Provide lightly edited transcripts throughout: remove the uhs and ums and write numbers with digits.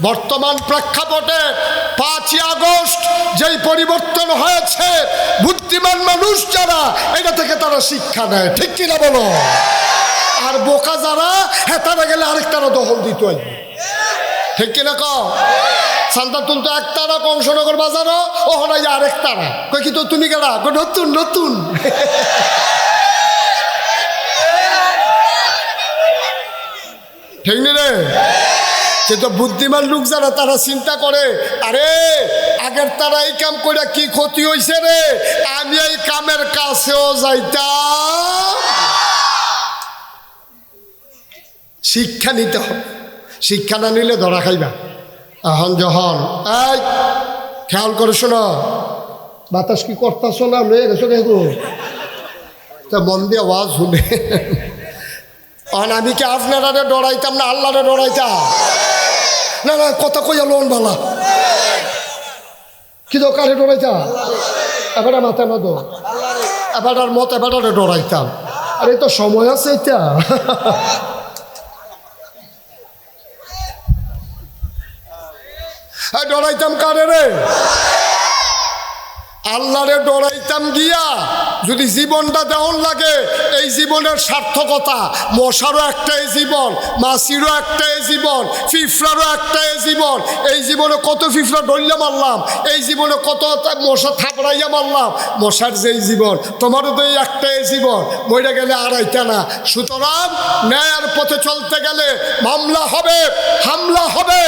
বর্তমান প্রেক্ষাপটে 5ই আগস্ট যেই পরিবর্তন হয়েছে, বুদ্ধিমান মানুষ যারা এটা থেকে তারা শিক্ষা নেয়, ঠিক কিনা বলো? আর বোকা যারা, হ্যাঁ তারা গেলে আরেকটারা দখল দিত, ঠিক কিনা কও? সান্তা তুলতো একতারা, কংসনগর বাজারও ও হলাই আরেক তারা, কই কি তো তুমি গেলা নতুন নতুন। ঠিক নি রে? কিন্তু বুদ্ধিমান লোক যারা তারা চিন্তা করে, আরে আগের তারা এই কাম করে কি ক্ষতি হয়েছে রে, আমি এই কামের কাছেও যাইতাম। শিক্ষা নিতে হবে, শিক্ষা না নিলে ধরা খাইবা। এখন যখন এই খেয়াল করে শোনো, বাতাস কি করতেছ না, লয়ে গেছো দেখো তা মন দিয়ে আওয়াজ শুনে। আমি কি আপনারা ডরাইতাম না আল্লাহরে ডরাইতাম? না না কথা কইয়া লোন বালা কি দোকানে ডরাইতাম? এবার মাথায় না দো, এবার মত এবারে ডরাইতাম। আরে তো সময় আছে এটা। ডরাইতাম কারে রে? আল্লাহরে ডরাইতাম গিয়া যদি জীবনটা দেওয়ার লাগে, এই জীবনের সার্থকতা। মশারও একটাই জীবন, মাছিরও একটাই জীবন, ফিফড়ারও একটাই জীবন। এই জীবনে কত ফিফড়া ডরলে মারলাম, এই জীবনে কত মশা থাপড়াইয়া মারলাম। মশার যেই জীবন, তোমারও তো এই একটাই জীবন, মরে গেলে আড়াইটা না। সুতরাং ন্যায়ের পথে চলতে গেলে মামলা হবে, হামলা হবে,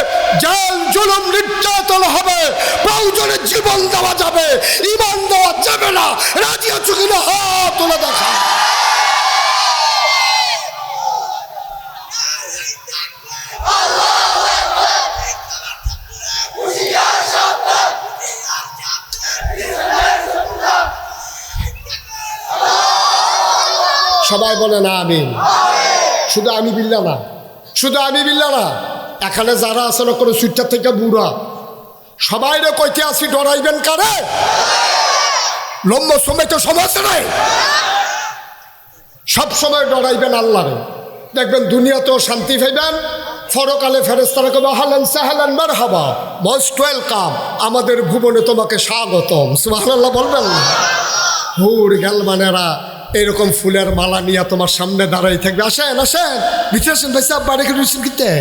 জেল জুলুম নির্যাতন হবে, প্রয়োজনে জীবন দেওয়া যাবে, ইমান দেওয়া যাবে না। রাজি আছো কিনা হাত তুলে দেখা। সবাই বলে না আমিন। শুধু আমি বিল্লা না, শুধু আমি বিল্লা না, এখানে যারা আসলে কোনো সুইটার থেকে বুড়া সবাই রে কইতে আসি ডরাইবেন কারে? লম্বা সময় তো সমস্যা নাই, সব সময় ডরাইবেন আল্লাহরে। দেখবেন দুনিয়াতেও শান্তি পাইবেন, পরকালে ফেরেশতারা কবে হালান সাহালান মারহাবা, মোস্ট ওয়েলকাম, আমাদের ভুবনে তোমাকে স্বাগতম। সুবহানাল্লাহ বলবেন না? হুর গেলমানেরা এরকম ফুলের মালা নিয়ে তোমার সামনে দাঁড়াই থাকবে, আসেন আসেন ভিতরে আসেন, ভাই সাহেব বাড়ি রয়েছেন কিতে?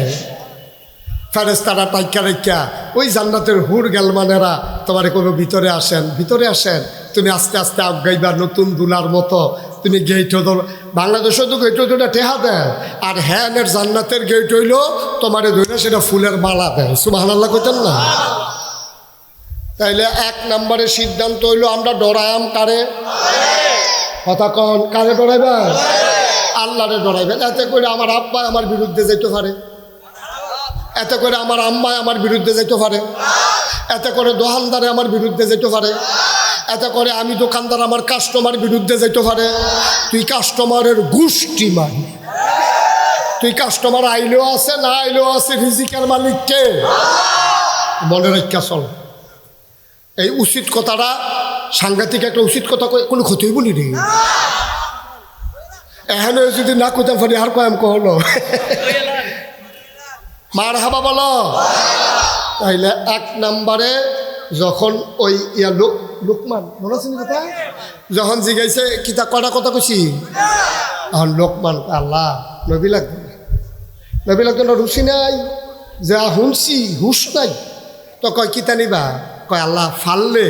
ফেরেশতারা টাইকা রেখা ওই জান্নাতের হুর গেলমানেরা তোমার কোনো ভিতরে আসেন, ভিতরে আসেন। তুমি আস্তে আস্তে আগাইবা নতুন দুলার মতো। তুমি গেট ধর, বাংলাদেশে তো গেট দুটা টেহা দেয়, আর হ্যানের জান্নাতের গেট হইল তোমারে ধরে সেটা ফুলের মালা দেয়। সুবহানাল্লাহ কইতেন না? তাইলে 1 নম্বরের সিদ্ধান্ত হইল আমরা ডরায়াম কারে? কথা কন, কারে ডরাইবেন? আল্লাহরে ডরাইবেন। এতে করে আমার আব্বা আমার বিরুদ্ধে যেতে পারে, এতে করে আমার আম্মায় আমার বিরুদ্ধে যেতে পারে, এতে করে দোকানদারে আমার বিরুদ্ধে যেতে পারে, এতে করে আমি দোকানদার আমার কাস্টমার বিরুদ্ধে যেতে পারে। তুই কাস্টমারের গোষ্ঠী মারি, তুই কাস্টমার আইলেও আছে না আইলেও আছে, ফিজিক্যাল মালিককে মনে রাখা চল। এই উচিত কথাটা সাংঘাতিক একটা উচিত কথা, কোনো ক্ষতি বলি রে। এখানে যদি না কোথা পারি আর কয়াম কহলো মার হাবা বলো। তাইলে 1 নম্বরে যখন ওই লোকমান মনে আছে কথা, যখন জিগাইছে কিতা কটা কথা কইছি, এখন লোকমান আল্লাহ নবী লাগবে না, নবী লাগবে না, রুচি নাই, যা শুনছি হুশ নাই। তো কয় কিতা নিবা? কয় আল্লাহ ফাললে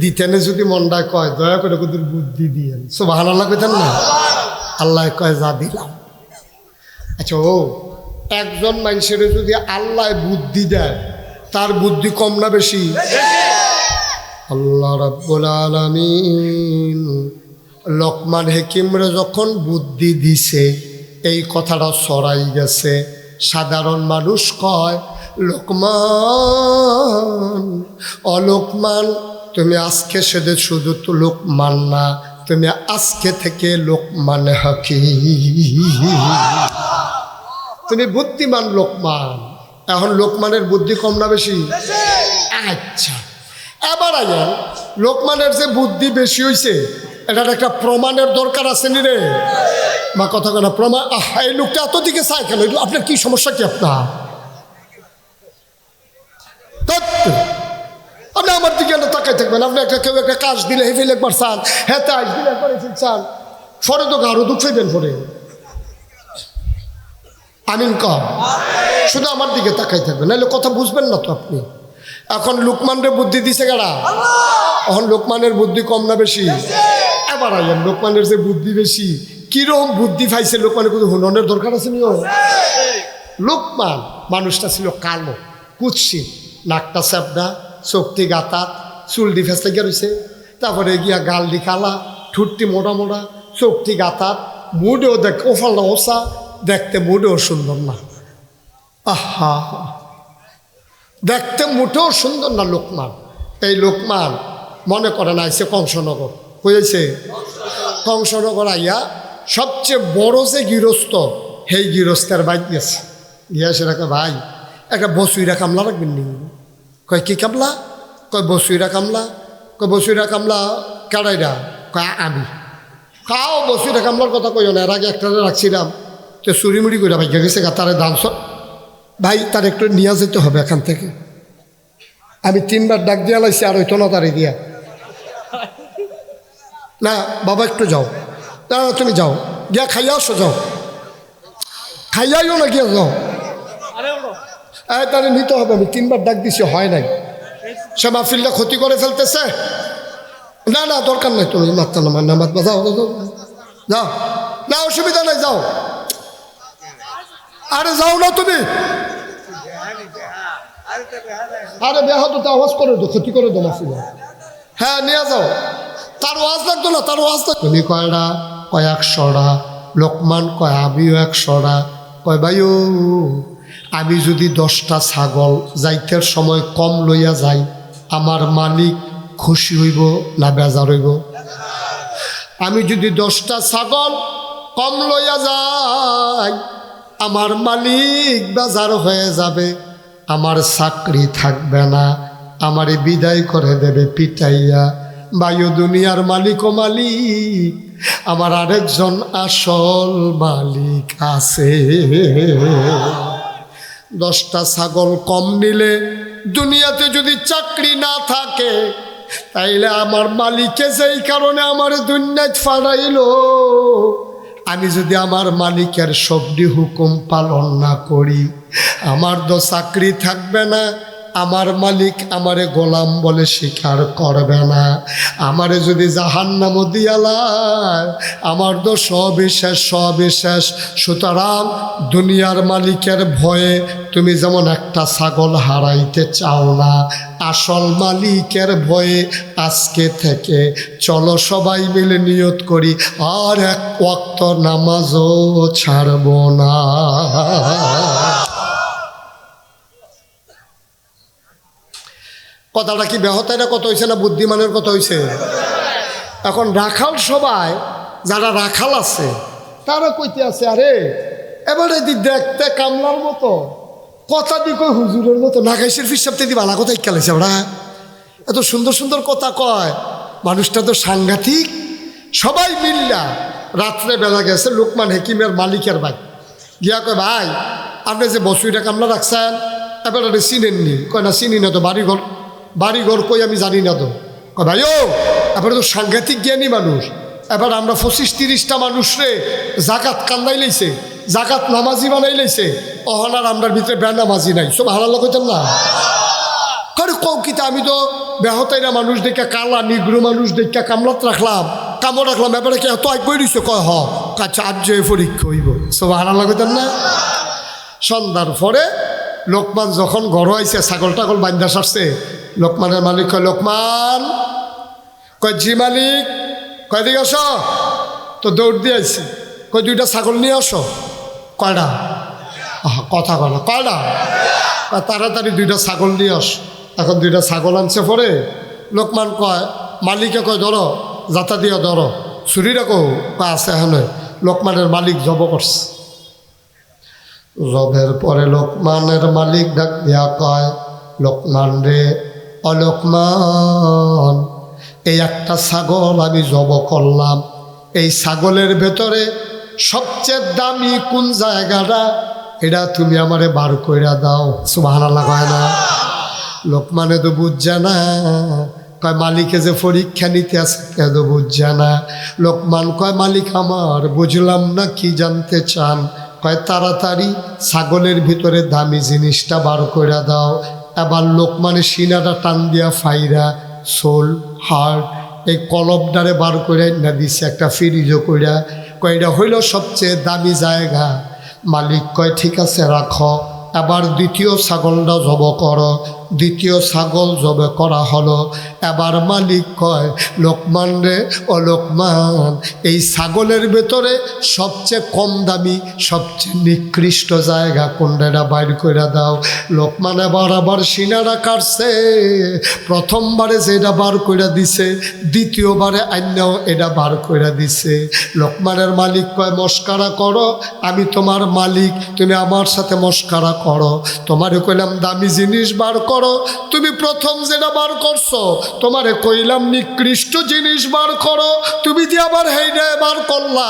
দিতেনে যদি মনটা কয় দয়া করে ওদের বুদ্ধি দিয়ে। সুবহানাল্লাহ কইতেন না? আল্লাহ কয় যা দিলাম। আচ্ছা, ও একজন মানুষের যদি আল্লাহ বুদ্ধি দেয়, তার বুদ্ধি কম না বেশি? আল্লাহ রাব্বুল আলামিন লোকমান হাকিমরে যখন বুদ্ধি দিছে, এই কথাটা ছড়াই গেছে। সাধারণ মানুষ কয় লোকমান, অলোকমান, তুমি আজকে সেদের শুধু তো লোকমান না, তুমি আজকে থেকে লোকমান হাকিম, তুমি বুদ্ধিমান লোকমান। এখন লোকমানের বুদ্ধি কম না বেশি? আচ্ছা, এবার আয়া লোকমানের যে বুদ্ধি বেশি হয়েছে, এটার একটা প্রমাণের দরকার আছে নি রে? বা কথা কেনা প্রমাণ? এই লোকটা এত দিকে চাই কেন? আপনার কি সমস্যা কি? আপনার আমার দিকে না তাকাই থাকবেন। আপনি একটা কেউ একটা কাজ দিলে হেফিল একবার চান, হ্যাঁ তাই দিলে একবার হেফিল চান, পরে তো গাঢ় দুঃখ হইবেন পরে। আমিন কম, শুধু আমার দিকে তাকাই থাকবেন, নাহলে কথা বুঝবেন না তো আপনি। এখন লোকমানরে বুদ্ধি দিছে কারা? এখন লোকমানের বুদ্ধি কম না বেশি? এবার আইলেন লোকমানের যে বুদ্ধি বেশি, কিরকম বুদ্ধি পাইছে লোকমানের, কিন্তু হুননের দরকার আছে নিও। লোকমান মানুষটা ছিল কালো, কুৎসিত, নাকটা চ্যাপড়া, চোখটি গাতা, চুলটি ফেসতে গিয়ে রয়েছে, তারপরে গিয়া গালটি কালা, ঠুটটি মোটা মোটা, চোখটি গাতাত, মুডেও দেখ ওফালটা ওসা, দেখতে মুডেও সুন্দর না। আহা, দেখতে মোটেও সুন্দর না লোকমান। এই লোকমান মনে করেন আইসে কংসনগর, হয়েছে কংসনগর আইয়া সবচেয়ে বড় যে গৃহস্থ, সেই গৃহস্থের বাইক গেছে, গিয়েছে রাখে ভাই একটা বসুইরা কামলা রাখবেন নি? কয় কি কামলা? কয় বসুইরা কামলা। কয় বসুইরা কামলা কারাইরা? কয় আমি। কাও বসুইরা কামলার কথা কই না, এর আগে একটা রাখছিলাম, তো চুরিমুড়ি করে ভাই গেছে গা, তারে দাম ভাই তার একটু নিয়ে যেতে হবে এখান থেকে। আমি 3 বার ডাক দিয়া লাইছি, আর হইতো না তারে দিয়া। না বাবা একটু যাও, না তুমি যাও, গিয়া খাইয়া আসো, যাও খাইয়াইও না, গিয়া যাও। তারে নিতে হবে, আমি 3 বার ডাক দিছি, হয় নাই। সে মাহফিলটা ক্ষতি করে ফেলতেছে। না না দরকার নাই, তুমি মাত্রা নামার নামাজ বা যাও যাও যাও, না অসুবিধা নাই, যাও। আরে যাও না তুমি, আরে বেহাত আওয়াজ করে দো, ক্ষতি করে দো মাফি। হ্যাঁ নিয়ে যাও, তার ওয়াজ লাগতো না, তার ওয়াজ লাগতো। তুমি কয়টা? কয় 100টা। লোকমান কয় আমিও 100টা। কয় ভাইও আমি যদি 10টা ছাগল যাইতের সময় কম লইয়া যাই, আমার মালিক খুশি হইব না বেজার হইব? আমি যদি 10টা ছাগল কম লইয়া যাই, আমার মালিক বেজার হয়ে যাবে, আমার চাকরি থাকবে না, আমারে বিদায় করে দেবে পিটাইয়া। বায়ু দুনিয়ার মালিক ও মালিক, আমার আরেকজন আসল মালিক আছে। 10টা ছাগল কম নিলে, দুনিয়াতে যদি চাকরি না থাকে, তাইলে আমার মালিকে যেই কারণে আমার দুনিয়ায় ফাড়াইল, আমি যদি আমার মালিকের সবটি হুকুম পালন না করি, আমার তো চাকরি থাকবে না, আমার মালিক আমারে গোলাম বলে স্বীকার করবে না, আমারে যদি জাহান্নামও দিয়ালায়, আমার তো সবই শেষ, সবই শেষ। সুতরাং দুনিয়ার মালিকের ভয়ে তুমি যেমন একটা ছাগল হারাইতে চাও না, আসল মালিকের ভয়ে আজকে থেকে চলো সবাই মিলে নিয়ত করি, আর 1 ওয়াক্ত নামাজও ছাড়ব না। কথাটা কি বেহতাইরা কথা হয়েছে না বুদ্ধিমানের কথা হয়েছে? এখন রাখাল সবাই যারা রাখাল আছে তারা কইতে আছে, আরে এবারে দি দেখতে কামলার মতো, কথা দি কই হুজুরের মতো, নাগাইশের ফিসাবতে দি বালা কথা ইকালেছে, ওরা এত সুন্দর সুন্দর কথা কয়, মানুষটা তো সাংঘাতিক। সবাই মিল্লা রাত্রে বেলা গেছে লোকমান হেকিমের মালিকের ভাই, গিয়া কয় ভাই আপনি যে বসুইটা কামলা রাখছেন, এবারে চিনেননি? কয় না চিনি না তো, বাড়িঘর কই আমি জানি না তো। কয় ভাই ও এবারে তো সাংঘাতিক জ্ঞানী মানুষ, এবার আমরা 25-30টা মানুষ রে জাকাত কান্দাই লাইছে, জাকাত নামাজি বানাই লাইছে, অহনার আমরার ভিতরে বেনামাজি নাই, সব হালাল্লা কইতাম না। করে কৌকিতা আমি তো বেহতাইরা মানুষ দেখা, কালা নিগ্রো মানুষ দেখা কামলাত রাখলাম, কামড় রাখলাম, এবারে কে তো এক বই দিছে? কয় হ, কাছে আজ পরীক্ষা হইব, সব হালাল্লা কইতাম না। সন্ধ্যার পরে লোকমান যখন ঘর আইছে, ছাগল টাগল বান্ধা সারছে, লোকমানের মালিক কয় লোকমান, কয় জি মালিক। কয় দিকে আসো, তো দৌড় দিয়ে আইসি। কয় 2টা ছাগল নিয়ে আসো। কয়টা? কথা কয় না, কয়টা? তাড়াতাড়ি 2টা ছাগল নিয়ে আস। এখন 2টা ছাগল আনছে পরে লোকমান কয়, মালিকে কয় ধরো, যাতা দিয়ে ধরো, ছুরি রাখো। কয় আছে হ্যাঁ। লোকমানের মালিক জব করছে। জবের পরে লোকমানের মালিক ডাক দিয়া কয়, লোকমান রে, অলোকমান, এই একটা ছাগল আমি জব করলাম, এই ছাগলের ভেতরে সবচেয়ে দামি কোন জায়গাটা, এটা তুমি আমারে বার কইরা দাও। সুবহানাল্লাহ কয় না? লোকমানে তো বুঝছে না, কয় মালিকে যে পরীক্ষা নিতে আসে কে তো বুঝছে না। লোকমান কয় মালিক আমার বুঝলাম না কি জানতে চান? কয় তাড়াতাড়ি ছাগলের ভিতরে দামি জিনিসটা বার করে দাও। এবার লোকমানের সিনাটা টান দিয়া ফাইরা সোল হার্ট এই কলবডারে বার করে না দিছে একটা ফ্রিজও কইরা, কয়টা হইল সবচেয়ে দামি জায়গা। মালিক কয় ঠিক আছে রাখো। এবার দ্বিতীয় ছাগলটা জব করো। দ্বিতীয় ছাগল জবে করা হলো। এবার মালিক কয় লোকমান রে, ও লোকমান, এই ছাগলের ভেতরে সবচেয়ে কম দামি সবচেয়ে নিকৃষ্ট জায়গা কোনটা বাইর করে দাও। লোকমান আবার সিনারা কাটছে। প্রথমবারে যেটা বার করে দিছে, দ্বিতীয়বারে আইনাও এটা বার করে দিছে। লোকমানের মালিক কয় মস্কারা করো, আমি তোমার মালিক, তুমি আমার সাথে মস্কারা করো। তোমারে কইলাম দামি জিনিস বার করো, তুমি প্রথম যেটা বার করছো। তোমারে কইলাম নিকৃষ্ট জিনিস বার করো, তুমি যে আবার হেইডা বার করলা।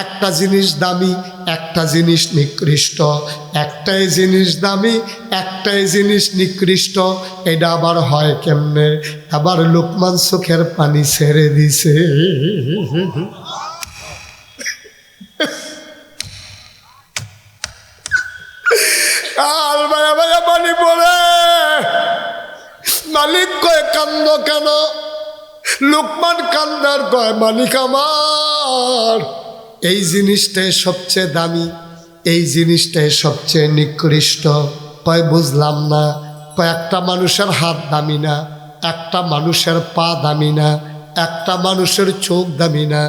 একটা জিনিস দামি, একটা জিনিস নিকৃষ্ট, একটাই জিনিস দামি, একটাই জিনিস নিকৃষ্ট, এটা আবার হয় কেমনে? আবার লোকমান চোখের পানি ছেড়ে দিছে। আর ভাইয়া ভাইয়া পানি পড়ে। মালিক কয় কান্দ কেন? লোকমান কান্দার কয় মালিক আমার এই জিনিসটাই সবচেয়ে দামি, এই জিনিসটাই সবচেয়ে নিকৃষ্ট। কয় বুঝলাম না। কয় একটা মানুষের হাত দামি না, একটা মানুষের পা দামি না, একটা মানুষের চোখ দামি না,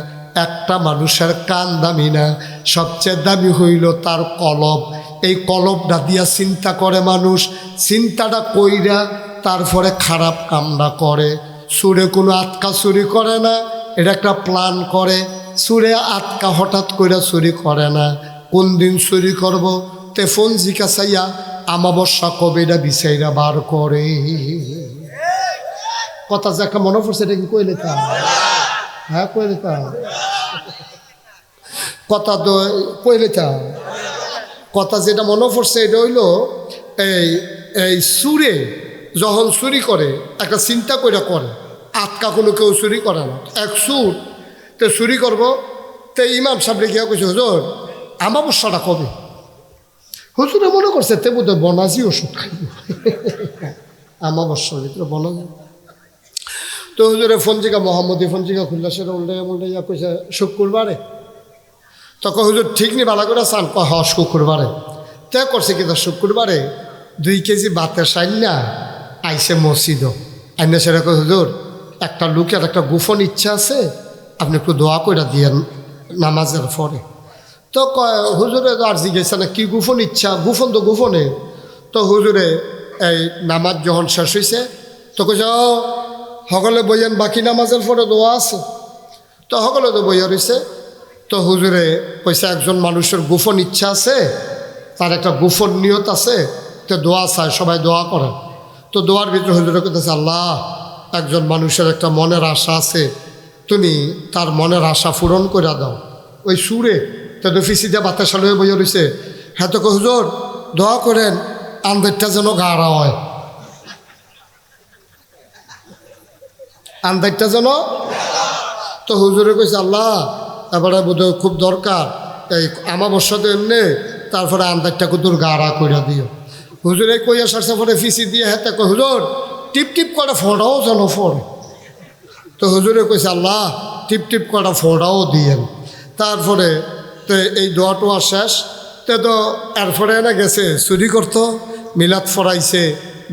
একটা মানুষের কান দামি না, সবচেয়ে দামি হইল তার কলব। এই কলবটা দিয়া চিন্তা করে মানুষ, চিন্তাটা কইরা তারপরে খারাপ কামটা করে। সুরে কোনো আটকা চুরি করে না, এটা একটা প্ল্যান করে। সুরে আটকা হঠাৎ করে চুরি করে না। কোন দিন চুরি করবো তে ফোন জিজ্ঞাসাইয়া আমাবস্যা কবেটা বিচাইরা বার করে। কথা যে একটা মনে পড়ছে, এটা কি কই লেখা? হ্যাঁ কই লেখা? কথা তো কই লেখা? কথা যেটা মনে পড়ছে এটা হইল এই সুরে যখন চুরি করে একটা চিন্তা করে করে, আটকা কোনো কেউ চুরি করে না। এক সুর তো চুরি করবো, তো ইমাম সাহেবরে গিয়া কইছে হুজুর আমাবস্যাটা কবে? হুজুরে মনে করছে তে বোধ হয় বনাজি ওষুধ খাইব, আমাবস্যার ভিতরে বনাজি। তো হুজুরে ফঞ্জিকা মোহাম্মদী ফঞ্জিকা খুললা, সেটা উল্টে উল্টে ইয়া কইছে শুক্রবারে। তখন হুজুর ঠিক নি বালা করে চান? হ শুক্রবারে। তে করছে কিন্তু শুক্রবারে 2 কেজি বাতের সাইনা আইসে মসজিদ আইনা। সেটা কই হুজুর একটা লোকের একটা গোপন ইচ্ছা আছে, আপনি একটু দোয়া করে দিয়েন নামাজের পরে। তো হুজুরে আর জিজ্ঞেসা না কি গোপন ইচ্ছা? গোপন তো গোপনে। তো হুজুরে এই নামাজ যখন শেষ হয়েছে তো কইছে সকলে বইয়েন, বাকি নামাজের পরে দোয়া আছে। তো সকলে তো বইয়া রয়েছে। তো হুজুরে কইছে একজন মানুষের গোপন ইচ্ছা আছে, তার একটা গোপন নিয়ত আছে, তো দোয়া চায়, সবাই দোয়া করে। তো দোয়ার ভিতরে হুজুরে কইতেছে আল্লাহ, একজন মানুষের একটা মনের আশা আছে, তুমি তার মনের আশা পূরণ করে দাও। ওই সুরে তো ফিসি দিয়ে বাতাসা লয়ে বইয়া রয়েছে। হ্যাঁ তো হুজুর দোয়া করেন আন্দারটা যেন গাড়া হয়, আন্দারটা যেন। তো হুজুরে কইছে আল্লাহ এবারে বোধহয় খুব দরকার, এই আমাবস্যাতে এমনি, তারপরে আন্দারটা কুতুর গাড়া করে দিও। হুজুরে কইয়া সারছে পরে ফিসি দিয়ে হাতে কই হুজুর টিপ টিপ করে ফোড়াও যেন ফোড়ে। তো হুজুরে কইছে আল্লাহ টিপ টিপ করে ফোড়াও দিয়েন। তারপরে তো এই দোয়া টোয়া শেষ। তো এরপরে না গেছে চুরি করতো, মিলাদ ফরাইছে,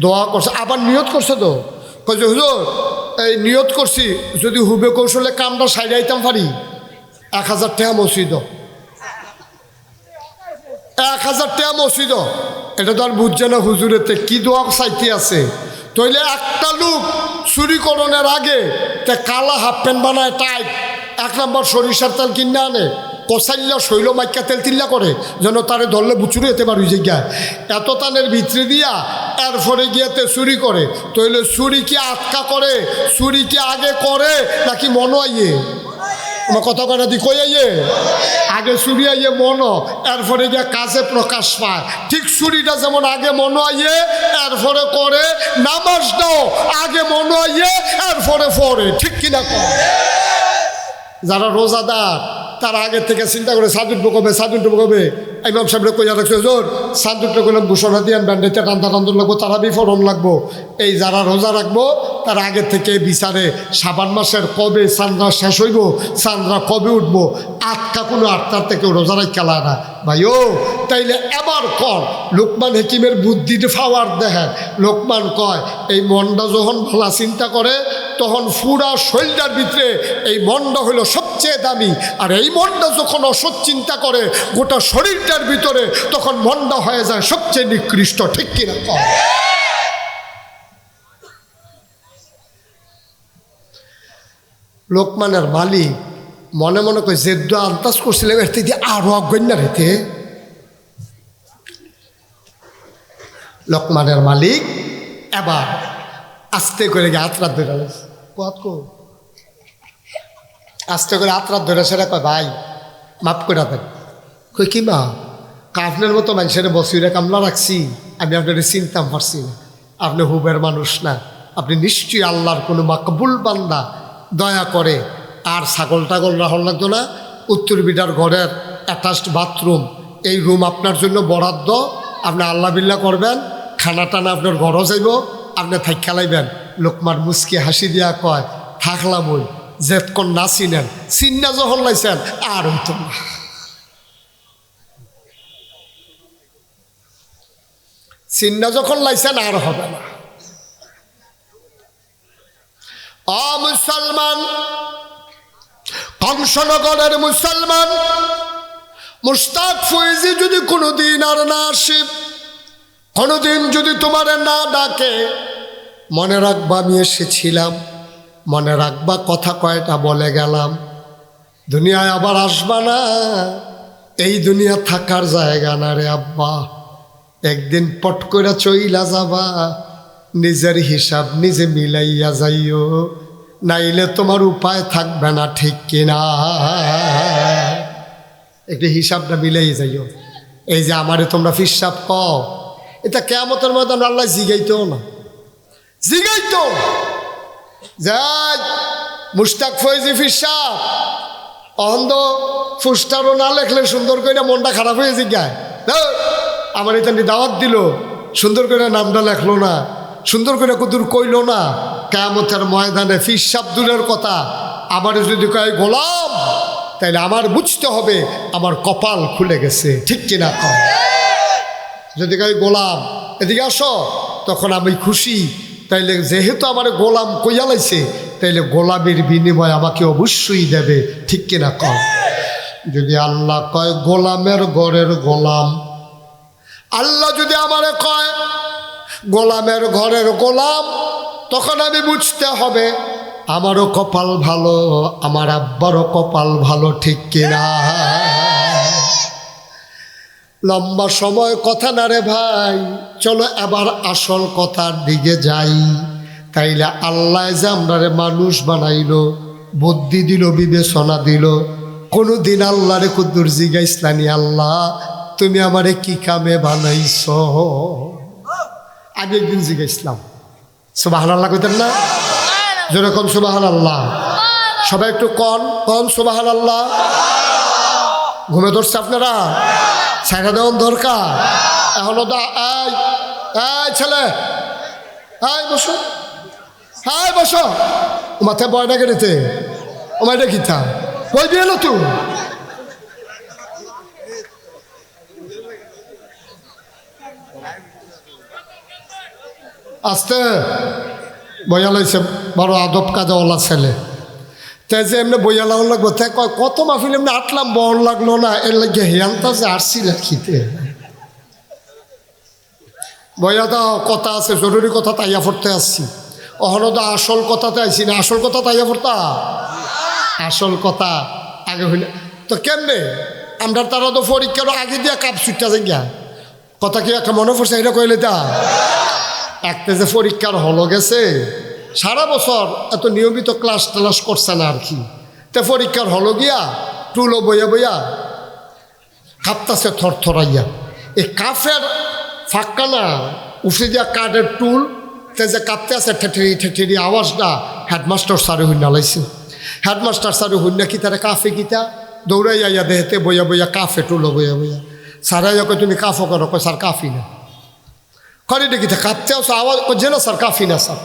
দোয়া করছে, আবার নিয়ত করছে। তো কইছে হুজুর এই নিয়ত করছি যদি হুবে কৌশলে কামটা সাইডাইতাম পারি 1000 টাকা মসজিদ, 1000 টাকা মসজিদ। এটা তো আর বুঝছে না হুজুরেতে কি দোয়া চাইতে আছে। তইলে একটা লোক চুরি করণের আগে তে কালা হাফ প্যান্ট বানায় টাইট, 1 নম্বর সরিষার তেল কিনে আনে, কষাইলা শৈল মাইকা তেল তিল্লা করে যেন তারে ধরলে বুচুরি যেতে পারি যে গিয়া এত তানের ভিতরে দিয়া এরপরে গিয়াতে চুরি করে। তইলে চুরি কি আটকা করে? চুরি কি আগে করে নাকি মনোয়াইয়ে? আমার কথা কয়না দি কই আইয়ে আগে চুরি আইয়ে মন, এরপরে গিয়ে কাজে প্রকাশ পায়। ঠিক চুরিটা যেমন আগে মন আইয়ে এরপরে করে, নামাজটাও আগে মন আইয়ে এরপরে পড়ে, ঠিক কিনা কর? যারা রোজাদার তারা আগের থেকে চিন্তা করে সাদুটবো কবে, সাদুটবো কবে। ইমাম সাহেবরা কইয়া রাখছে জোর সাদুটটা করলাম ঘোষণা দিয়ে ব্যান্ডেতে টান্দা টান্দন লাগবো, তারা বিফরণ লাগবো। এই যারা রোজা রাখবো তারা আগের থেকে বিচারে সাবান মাসের কবে চান্দ্রা শেষ হইব, চান্দ্রা কবে উঠবো, আটকা কোনো আটটার থেকে রোজা রাখা না ভাই। ও তাইলে এবার কর লোকমান হাকিমের বুদ্ধিতে ফাওয়ার দেখেন। লোকমান কয় এই মনটা যখন ভালো চিন্তা করে তখন পুরা শরীরটার ভিতরে এই মনটা হইল সবচেয়ে দামি, আর এই মনটা যখন অসৎ চিন্তা করে গোটা শরীরটার ভিতরে তখন মনটা হয়ে যায় সবচেয়ে নিকৃষ্ট, ঠিক কিনা কয়? লোকমানের মালিক মনে মনে করে যে আন্দাজ করছিলাম এর থেকে আরো অজ্ঞান না রেতে। লোকমানের মালিক এবার আস্তে করে আতরাত ধরে আস্তে করে আতরাত ধরে সেটা কয় ভাই মাফ করে দেন। কই কি মা আপনার মতো মানুষের বসিরে কামলা রাখছি, আমি আপনার চিনতাম পারছি না, আপনি হুবের মানুষ না, আপনি নিশ্চয়ই আল্লাহর কোনো মাকবুল বান্দা। দয়া করে আর ছাগল টাগল রাখল লাগতো না, উত্তর বিটার ঘরের অ্যাটাচড বাথরুম, এই রুম আপনার জন্য বরাদ্দ, আপনি আল্লাহ বিল্লাহ করবেন, খানা টানা আপনার ঘরও যাইব, আপনি থাক খেলাইবেন। লোকমার মুচকি হাসি দিয়া কয় থাকলাম ওই যেতক্ষণ না চিনেন, চিন্না যখন লাইছেন আর হইতো না। চিন্না যখন লাইছেন আর হবে না। মুসলমান, কংসনগরের মুসলমান মুশতাক ফৈজি যদি কোনোদিন আর না আসে, কোনোদিন যদি তোমার না ডাকে, মনে রাখবা আমি এসেছিলাম, মনে রাখবা কথা কয়টা বলে গেলাম, দুনিয়ায় আবার আসবা না, এই দুনিয়া থাকার জায়গা না রে আব্বা, একদিন পট করে চইলা যাবা, নিজের হিসাব নিজে মিলাইয়া যাইও, নাইলে তোমার উপায় থাকবে না, ঠিক কিনা? একটু হিসাবটা মিলাই যাইও। এই যে আমারে তোমরা ফিসাব কও, এটা কেয়ামতের ময়দান আল্লাহ জিগাইতো না, জিগাইতো যাই মুশতাক ফৈজি ফিসাব অন্ধ ফুসটারও না লেখলে সুন্দর করে মনটা খারাপ হয়ে জিগায়। আমার এটা দাওয়াত দিল, সুন্দর করে নামটা লেখলো না, সুন্দর করে কুদুর কইল না, কিয়ামতের ময়দানে ফিসাব দূরের কথা আমার যদি কয় গোলাম, তাইলে আমার বুঝতে হবে আমার কপাল খুলে গেছে, ঠিক কিনা কয়? যদি কয় গোলাম এদিকে আসো, তখন আমি খুশি, তাইলে যেহেতু আমার গোলাম কইয়া লাইছে, তাইলে গোলামের বিনিময় আমাকে অবশ্যই দেবে, ঠিক কিনা কয়? যদি আল্লাহ কয় গোলামের ঘরের গোলাম, আল্লাহ যদি আমারে কয় গোলামের ঘরের গোলাম, তখন আমি বুঝতে হবে আমারও কপাল ভালো, আমার আব্বারও কপাল ভালো, ঠিক কিনা? লম্বা সময় কথা না রে ভাই, চলো এবার আসল কথার দিকে যাই। তাইলে আল্লাহ যে আমরারে মানুষ বানাইলো, বুদ্ধি দিল, বিবেচনা দিল, কোনো দিন আল্লাহরে কুদ্দুর জিগাইসলানি আল্লাহ তুমি আমারে কি কামে বানাইছ? আমি একদিন জিগাইছিলাম, সুবহানাল্লাহ কইতেন না? যেরকম সুবহানাল্লাহ, সবাই একটু কন সুবহানাল্লাহ। ঘুমে ধরছে আপনারা? ছাইরা দেওয়ার দরকার এখনো দা। এই ছেলে, এই বসো, হ্যাঁ বসো, ও মাথায় বয়টা কেটেছে, ও মাইটা কিতা বই দিয়ে এলো তুই? আস্তে বইয়া লাইছে, বড় আদব কাজাওয়ালা ছেলে, তাই যে এমনি বইয়া লাগানো লাগবো, তাই কয় কত মাহফিল এমনি আটলাম, বল লাগলো না, এর লাগে হিয়ানটা যে আসছি খিতে বইয়া দাও, কথা আছে জরুরি কথা, তাইয়া পড়তে আসছি। অহনো দা আসল কথাতে আইসি না, আসল কথা তাইয়া পড়তা, আসল কথা আগে হইলে তো কেমনে আমরা তারা তো পরীক্ষার আগে দিয়া কাপ ছুটটা যাই, কথা কি একটা মনে পড়ছে এটা কইলে তা একটা যে পরীক্ষার হলো গেছে, সারা বছর এত নিয়মিত ক্লাস টালাস করছে না আর কি, তে পরীক্ষার হলো গিয়া টুলো বইয়া বইয়া কাঁপতাছে থরথরাইয়া। এই কাফের ফাঁকা না উঠে দিয়া কাঠের টুল তে যে কাঁপতে আছে ঠেঠেরি ঠেঠেরি আওয়াজটা হেডমাস্টার স্যারে হইনা লাইছে। হেডমাস্টার স্যারে হইনা কি তারা কাফে গীতা দৌড়াইয়া ইয়া দেহেতে বইয়া বইয়া কাফে টুলো বইয়া বইয়া সারাইয়া কয় তুমি কাফো করো, কয় স্যার কাফি না। করে দেখিতে কাঁপতে আছে আওয়াজ যে না স্যার কাফি না স্যার।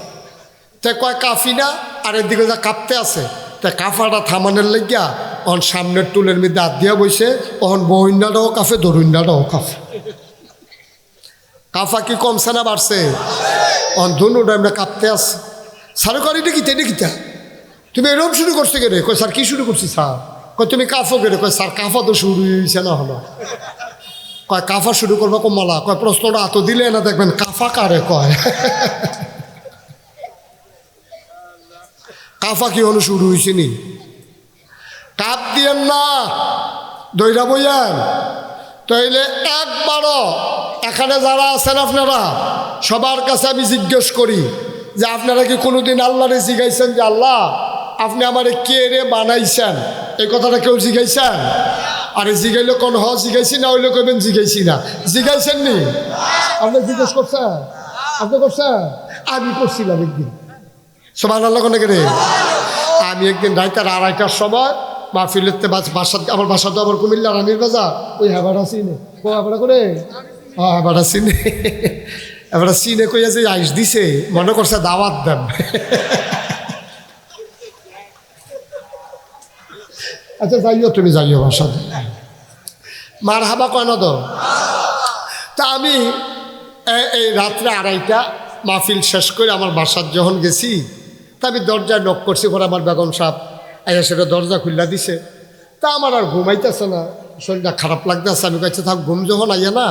তে কয় কাফি না, আর এদিকে যা কাঁপতে আছে তা কাফাটা থামানোর লাগিয়া অন সামনের টুলের মধ্যে হাত দিয়া বইছে। অহন বহিন্যাটাও কাফে দরুন্যাটাও কাফে। কাফা কি কমছে না বাড়ছে? অন ধনুটা আমরা কাঁপতে আছে। স্যার করে দেখিতে দেখিতা তুমি এরকম শুরু করছো কে রে? কয় স্যার কি শুরু করছি স্যার? কয় তুমি কাফো কে রে? কয় স্যার কাফা তো শুরু হয়েছে না হলো। কয় কাফা শুরু করবো কমালা? কয় প্রশ্নটা এত দিলে না দেখবেন কাফা কারে কয়। কাফা কি হলো শুরু হয়েছে নি? কাপ দিয়েন না, দইরা বইয়ান। তাইলে একবারও এখানে যারা আছেন আপনারা সবার কাছে আমি জিজ্ঞেস করি যে আপনারা কি কোনোদিন আল্লাহরে জিগাইছেন যে আল্লাহ আপনি আমারে কে রে বানাইছেন? এই কথাটা কেউ জিগাইছেন? আরে জিগাইলে কোন জিগাইছি না হইলে কবেন জিগাইছি না। জিগাইছেন নি? আপনি জিজ্ঞেস করছেন? আপনি করছেন? আমি করছিলাম একদিন। সুবহানাল্লাহ কোন রে? আমি একদিন রাইতার 2:30টার সময় মাহফিলেতে বাসা, আমার বাসা তো আবার কুমিল্লা রানীর বাজার, ওই হেবাটা চিনে ও হেবাটা করে হেবাটা চিনে এবার চিনে কইয়া যে আইস দিছে মনে করছে দাওয়াত দেন। আচ্ছা যাইও, তুমি যাইও বাসা মার হাবা কয় না তো। তা আমি এই রাত্রে 2:30 মাহফিল শেষ করে আমার বাসার যখন গেছি তা আমি দরজায় নক করছি, পরে আমার বেগম সাহেব আইয়া সেটা দরজা খুল্লা দিছে। তা আমার আর ঘুমাইতেছে না, শরীরটা খারাপ লাগতেছে। আমি কাছে থাক ঘুম যখন আইয়া না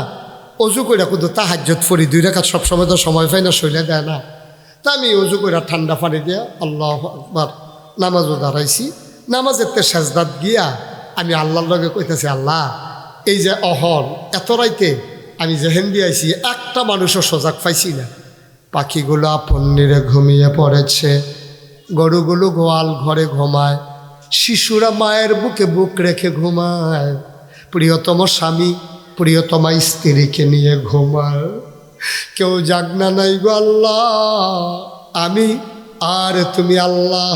অজু কইরা কিন্তু তাহাজ্জুদ পড়ি 2 রাকাত, সবসময় তো সময় পাই না, শরীরে দেয় না। তা আমি অজু কইরা ঠান্ডা পানি দিয়া আল্লাহু আকবার নামাজও দাঁড়াইছি। নামাজের সেজদাত গিয়া আমি আল্লাহর লগে কইতেছি আল্লাহ এই যে অহন এত রাইতে আমি যেহেন দিয়েছি একটা মানুষও সজাগ পাইছি না। পাখিগুলো আপন নিরে ঘুমিয়ে পড়েছে, গরুগুলো গোয়াল ঘরে ঘুমায়, শিশুরা মায়ের বুকে বুক রেখে ঘুমায়, প্রিয়তম স্বামী প্রিয়তমা স্ত্রীকে নিয়ে ঘুমায়, কেউ জাগনা নাই গো আল্লাহ। আমি আর তুমি আল্লাহ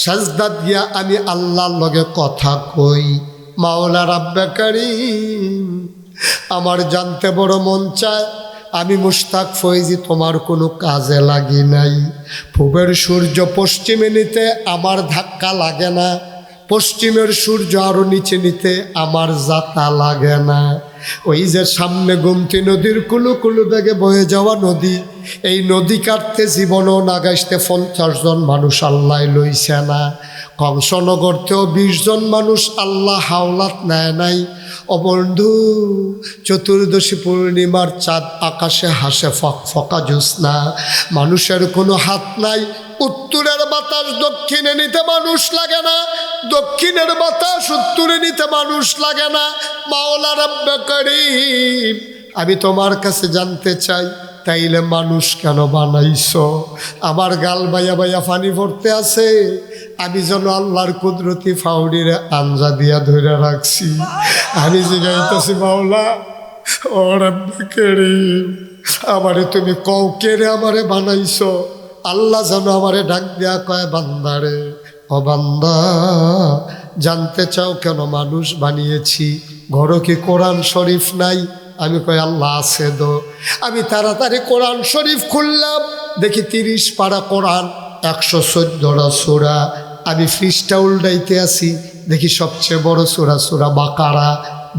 সাজদাত গিয়া আমি আল্লাহর লগে কথা কই। মাওলা রাব্বে কারীম আমার জানতে বড় মন চায় আমি মুশতাক ফয়েজি তোমার কোনো কাজে লাগি নাই। পূবের সূর্য পশ্চিমে নিতে আমার ধাক্কা লাগে না, পশ্চিমের সূর্য আরও নিচে নিতে আমার যাতা লাগে না। ওই যে সামনে গোমতী নদীর কুলু কুলু বেগে বয়ে যাওয়া নদী, এই নদী কাটতে জীবনও নাগাইতে 50 জন মানুষ আল্লাহ লইছে না। কংসনগরতেও 20 জন মানুষ আল্লাহ হাওলাত নেয় নাই। ও বন্ধু, চতুর্দশী পূর্ণিমার চাঁদ আকাশে হাসে ফকফকা জ্যোৎস্না, মানুষের কোনো হাত নাই। উত্তরের বাতাস দক্ষিণে নিতে মানুষ লাগে না, দক্ষিণের বাতাস উত্তরে নিতে মানুষ লাগে না। মাওলা রাব্বে কারীম আমি তোমার কাছে জানতে চাই তাইলে মানুষ কেন বানাইছো? আমার গাল বাইয়া বাইয়া পানি ভরতে আছে, আমি যেন আল্লাহর কুদরতি ফাউডিরে আঞ্জা দিয়া ধরে রাখছি। আমি জিগাইতেছি মাওলা ও রাব্বে কারীম আমারে তুমি কও কে রে আমারে বানাইছো? আল্লাহ যেন আমারে ডাক দেয়া কয় বান্দারে, ও বান্দা জানতে চাও কেন মানুষ বানিয়েছি? ঘরে কি কোরআন শরীফ নাই? আমি কই আল্লাহ আছে দো। আমি তাড়াতাড়ি কোরআন শরীফ খুললাম, দেখি 30 পারা কোরআন, 114টা সূরা। আমি ফ্রিজটা উল্টাইতে আসি, দেখি সবচেয়ে বড় সূরা সূরা বাকারা,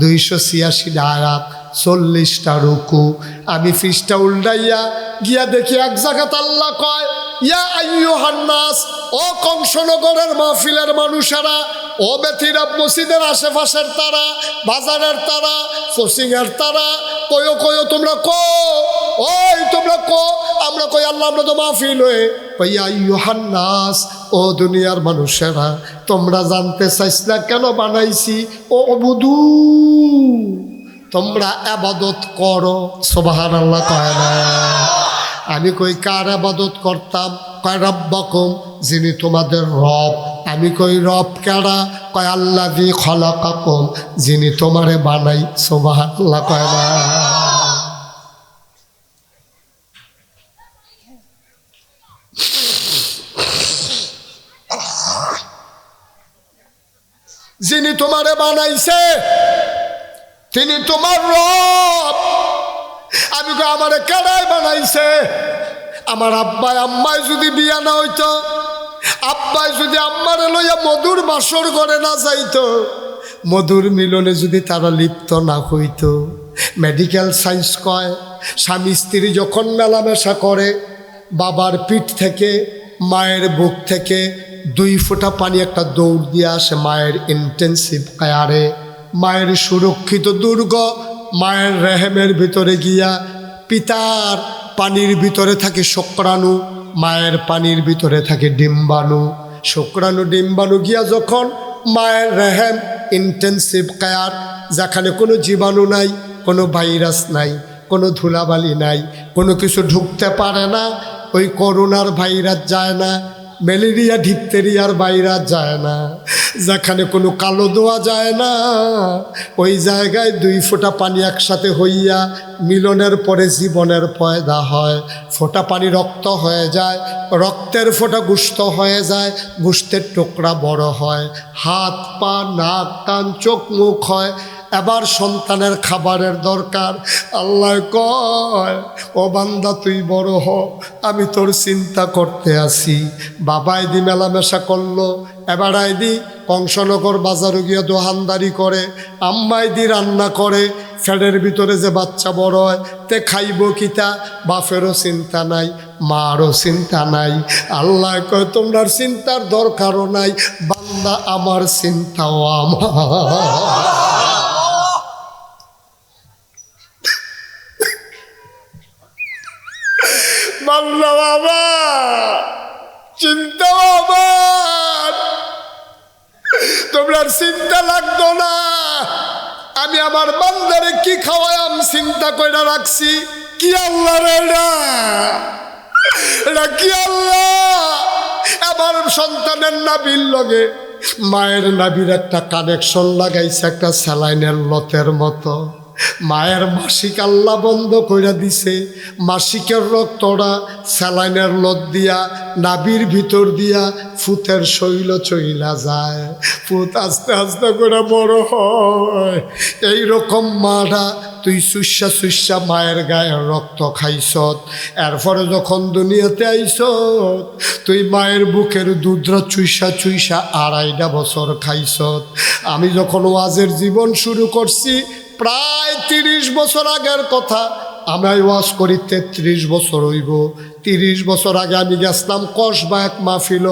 286 আয়াত, 40টা রুকু। আমি ফ্রিজটা উল্টাইয়া গিয়া দেখি এক জায়গাতে আল্লাহ কয় ইয়া আইয়ুহান নাস, ও কংসনগরের মাহফিলের মানুষেরা, ও বেথিরাব মসজিদের আশেপাশের তারা, বাজারের তারা, ফসিংয়ের তারা, কয়ো কয়ো তোমরা কো, ওই তোমরা কো। আমরা কই আল্লাহ আমরা তো মাহফিল হয়ে কই ইয়া আইয়ুহান নাস, ও দুনিয়ার মানুষেরা তোমরা জানতে চাইছ না কেন বানাইছি? ও বুধু তোমরা ইবাদত করো। সুবহানাল্লাহ কয় না? আমি কই কার ইবাদত করতাম? কয় রব্বাকুম, যিনি তোমাদের রব। আমি কই রব কেডা? কয় আল্লাযী খলাকাকুম, যিনি তোমারে বানাই। সুবহানাল্লাহ কয় না? যিনি তোমারে বানাইছে তিনি তোমার রব। আমি কই আমারে কেডাই বানাইছে? আমার আব্বাই আম্মাই যদি বিয়া না হইতো, আব্বাই যদি আম্মারে লইয়া মধুর বাসর করে না যাইতো, মধুর মিলনে যদি তারা লিপ্ত না হইতো। মেডিকেল সায়েন্স কয় স্বামী স্ত্রী যখন মেলামেশা করে, বাবার পিঠ থেকে মায়ের বুক থেকে 2 ফোঁটা পানি একটা দৌড় দিয়ে আসে মায়ের ইন্টেন্সিভ কেয়ারে। মায়ের সুরক্ষিত দুর্গ মায়ের রেহেমের ভিতরে গিয়া পিতার পানির ভিতরে থাকে শুক্রাণু, মায়ের পানির ভিতরে থাকে ডিম্বাণু। শুক্রাণু ডিম্বাণু গিয়া যখন মায়ের রেহেম ইন্টেন্সিভ কেয়ার, যেখানে কোনো জীবাণু নাই, কোনো ভাইরাস নাই, কোনো ধুলাবালি নাই, কোনো কিছু ঢুকতে পারে না, ওই করোনার ভাইরাস যায় না, ম্যালেরিয়া ডিপথেরিয়ার ভাইরাস যায় না, যেখানে কোনো কালো দোয়া যায় না, ওই জায়গায় 2 ফোঁটা পানি একসাথে হইয়া মিলনের পরে জীবনের পয়দা হয়। ফোঁটা পানি রক্ত হয়ে যায়, রক্তের ফোঁটা গোশত হয়ে যায়, গোশতের টুকরা বড় হয়, হাত পা নাক কান চোখ মুখ হয়। এবার সন্তানের খাবারের দরকার। আল্লাহ কয় ও বান্দা তুই বড় হ, আমি তোর চিন্তা করতে আসি। বাবাই দি মেলামেশা করলো, এবার আইদি কংসনগর বাজারে গিয়ে দোহানদারি করে, আম্মাই দি রান্না করে, ফ্যানের ভিতরে যে বাচ্চা বড় হয় তে খাইব কিতা, বাপেরও চিন্তা নাই, মারও চিন্তা নাই। আল্লাহ কয় তোমরার চিন্তার দরকারও নাই, বান্দা আমার চিন্তাও আমার। বান্দা বাবা চিন্তা আমার, তোমরা চিন্তা লাগতো না। আমি আমার বান্দারে কি খাওয়াইম চিন্তা কইরা রাখছি। কি আল্লাহ রে এটা কি আল্লাহ? আমার সন্তানের নাভির লগে মায়ের নাভির একটা কানেকশন লাগাইছে, একটা স্যালাইনের লতের মতো। মায়ের মাসিক আল্লাহ বন্ধ করে দিছে, মাসিকের রক্তটা স্যালাইনের লত দিয়া নাভির ভিতর দিয়া ফুতের শৈল চইলা যায়, ফুত আস্তে আস্তে করে বড় হয়। এইরকম মাটা তুই চুষা চুষা মায়ের গায়ের রক্ত খাইছত, এরপরে যখন দুনিয়াতে আইছত তুই মায়ের বুকের দুধরা চুষা চুষা 2.5 বছর খাইছত। আমি যখন ওয়াজের জীবন শুরু করছি প্রায় 30 বছর আগের কথা, আমি ওয়াজ করি 33 বছর হইব। 30 বছর আগে আমি গেছিলাম কসবা এক মাহফিল,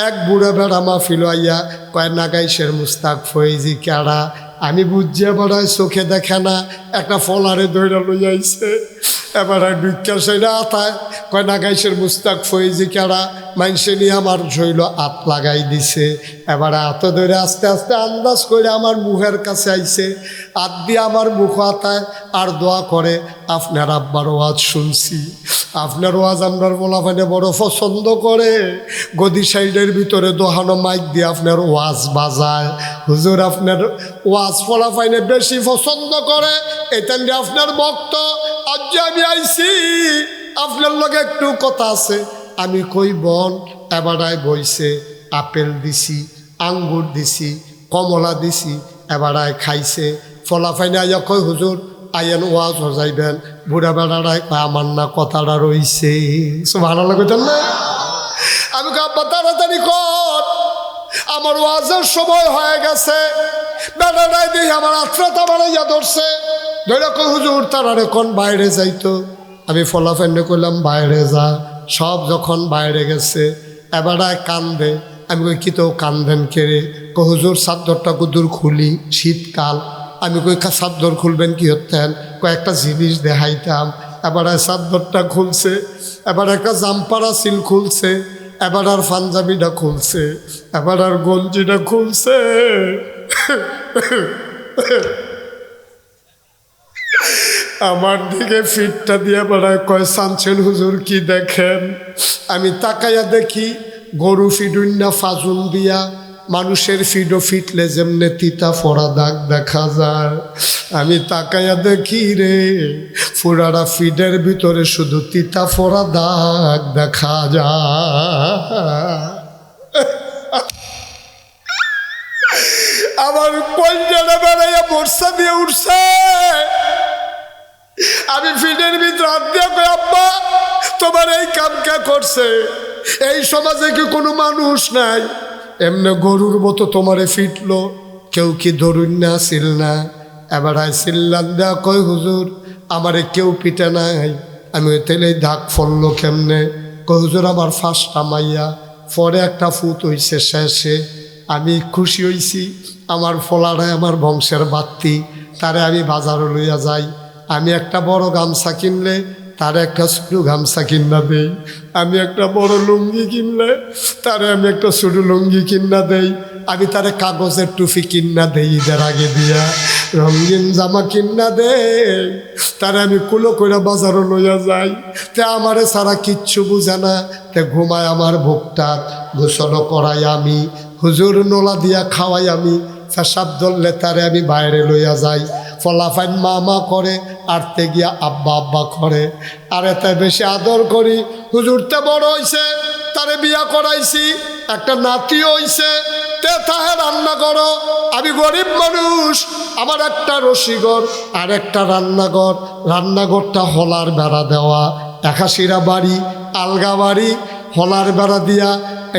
এক বুড়া বেড়া মাহফিল আইয়া কয় নাগাইশের মুস্তাক ফয়েজি কেডা? আমি বুঝিয়া বেড়ায় চোখে দেখে না, একটা ফলারে দৈরা লই আইছে। এবার ঢুকা সেটা আতায় কয় নাগাইশের মুস্তাক ফয়েজি কেডা? মানুষে নিয়ে আমার শৈল হাত লাগাই দিছে। এবার হাত ধরে আস্তে আস্তে আন্দাজ করে আমার মুখের কাছে আইছে, হাত দিয়ে আমার মুখ হাতায় আর দোয়া করে আপনার আব্বার ওয়াজ শুনছি, আপনার ওয়াজ আপনার পোলাপাইনে বড় পছন্দ করে। গদি সাইডের ভিতরে দোহানো মাইক দিয়ে আপনার ওয়াজ বাজায়। হুজুর আপনার ওয়াজ পোলাপাইনে বেশি পছন্দ করে, এটা নিয়ে আপনার ভক্ত। আজ যে আমি আইছি আপনার লগে একটু কথা আছে। আমি কই বন? এবারায় বইছে, আপেল দিছি, আঙ্গুর দিছি, কমলা দিছি, এবারায় খাইছে। ফলাফাইনে আইয়া কই হুজুর আইয়েন ওয়াজ হজাইবেন। বুড়া বেড়ারায় কয় আমার না কথাটা রইছে। ভালো লাগতেন না? আমি আব্বা তাড়াতাড়ি কর, আমার ওয়াজের সময় হয়ে গেছে। বেড়ারায় দেখি আমার আত্রাটা বাড়াইয়া ধরছে, ধরে কই হুজুর তারারে কোন বাইরে যাইতো। আমি ফলাফাইনে কইলাম বাইরে যা। সব যখন বাইরে গেছে এবারায় কান্দে। আমি কই কি তো কান্দেন কেড়ে? হুজুর চাদরটা কুদুর খুলি, শীতকাল। আমি কই চাদর খুলবেন কি হতেন? কয়েকটা জিনিস দেখাইতাম। এবার চাদরটা খুলছে, এবার একটা জাম্পারা সিল খুলছে, এবার আর পাঞ্জাবিটা খুলছে, এবার আর গঞ্জিটা খুলছে। আমার দিকে ফিটটা দিয়ে বেড়ায় কয় সানছেন হুজুর কি দেখেন? আমি তাকাইয়া দেখি গরু ফিডুন্না ফাজুল দিয়া মানুষের ফিডো ফিটলে যেমনে তিতা ফোড়া দাগ দেখা যায়, আমি তাকাইয়া দেখি রে ফুরারা ফিডের ভিতরে শুধু তিতা ফোড়া দাগ দেখা যায়। আমার কলজাটা বেড়াইয়া বর্ষা দিয়ে উঠছে। আমি ফিডের ভিতরে হাত দিয়া কই, আব্বা তোমার এই কাম কে করছে? এই সমাজে কি কোনো মানুষ নাই? এমনি গরুর মতো তোমারে ফিটলো, কেউ কি ধরুন না ছিল না? এবার আইসিল্লান দেয়া কয়, হুজুর আমারে কেউ পিটে নাই। আমি ওই তেলে দাগ ফললো কেমনে? কয় হুজুর আমার ফার্স্টটা মাইয়া, পরে একটা ফুট হইছে শেষে। আমি খুশি হইছি, আমার ফলারে আমার বংশের বাত্তি, তারে আমি বাজারে লইয়া যাই। আমি একটা বড় গামছা কিনলে তারে একটা ছোটো গামছা কিনা দেই। আমি একটা বড় লুঙ্গি কিনলে তারে আমি একটা ছোটো লুঙ্গি কিনা দেই। আমি তারে কাগজের টুপি কিনা দেই ঈদের আগে দিয়া, রঙিন জামা কিনা দেই। তারে আমি কুলো করে বাজারও লইয়া যাই। তে আমারে সারা কিচ্ছু বুঝে না। তে ঘুমায় আমার ভোগটা, গোসলও করাই আমি, হুজুর নোলা দিয়া খাওয়াই আমি। পেশাব ধরলে তারে আমি বাইরে লইয়া যাই। ফলাফাইন মা মা করে, আরতে গিয়া আব্বা আব্বা করে। আর এতে বেশি আদর করি। হুজুরতে বড় হইছে, তারে বিয়া করাইছি, একটা নাতিও হইছে। তে তাহে রান্না করো। আমি গরিব মানুষ, আমার একটা রসিঘর আর একটা রান্নাঘর। রান্নাঘরটা হলার বেড়া দেওয়া, একাশিরা বাড়ি, আলগা বাড়ি, হলার বেড়া দিয়া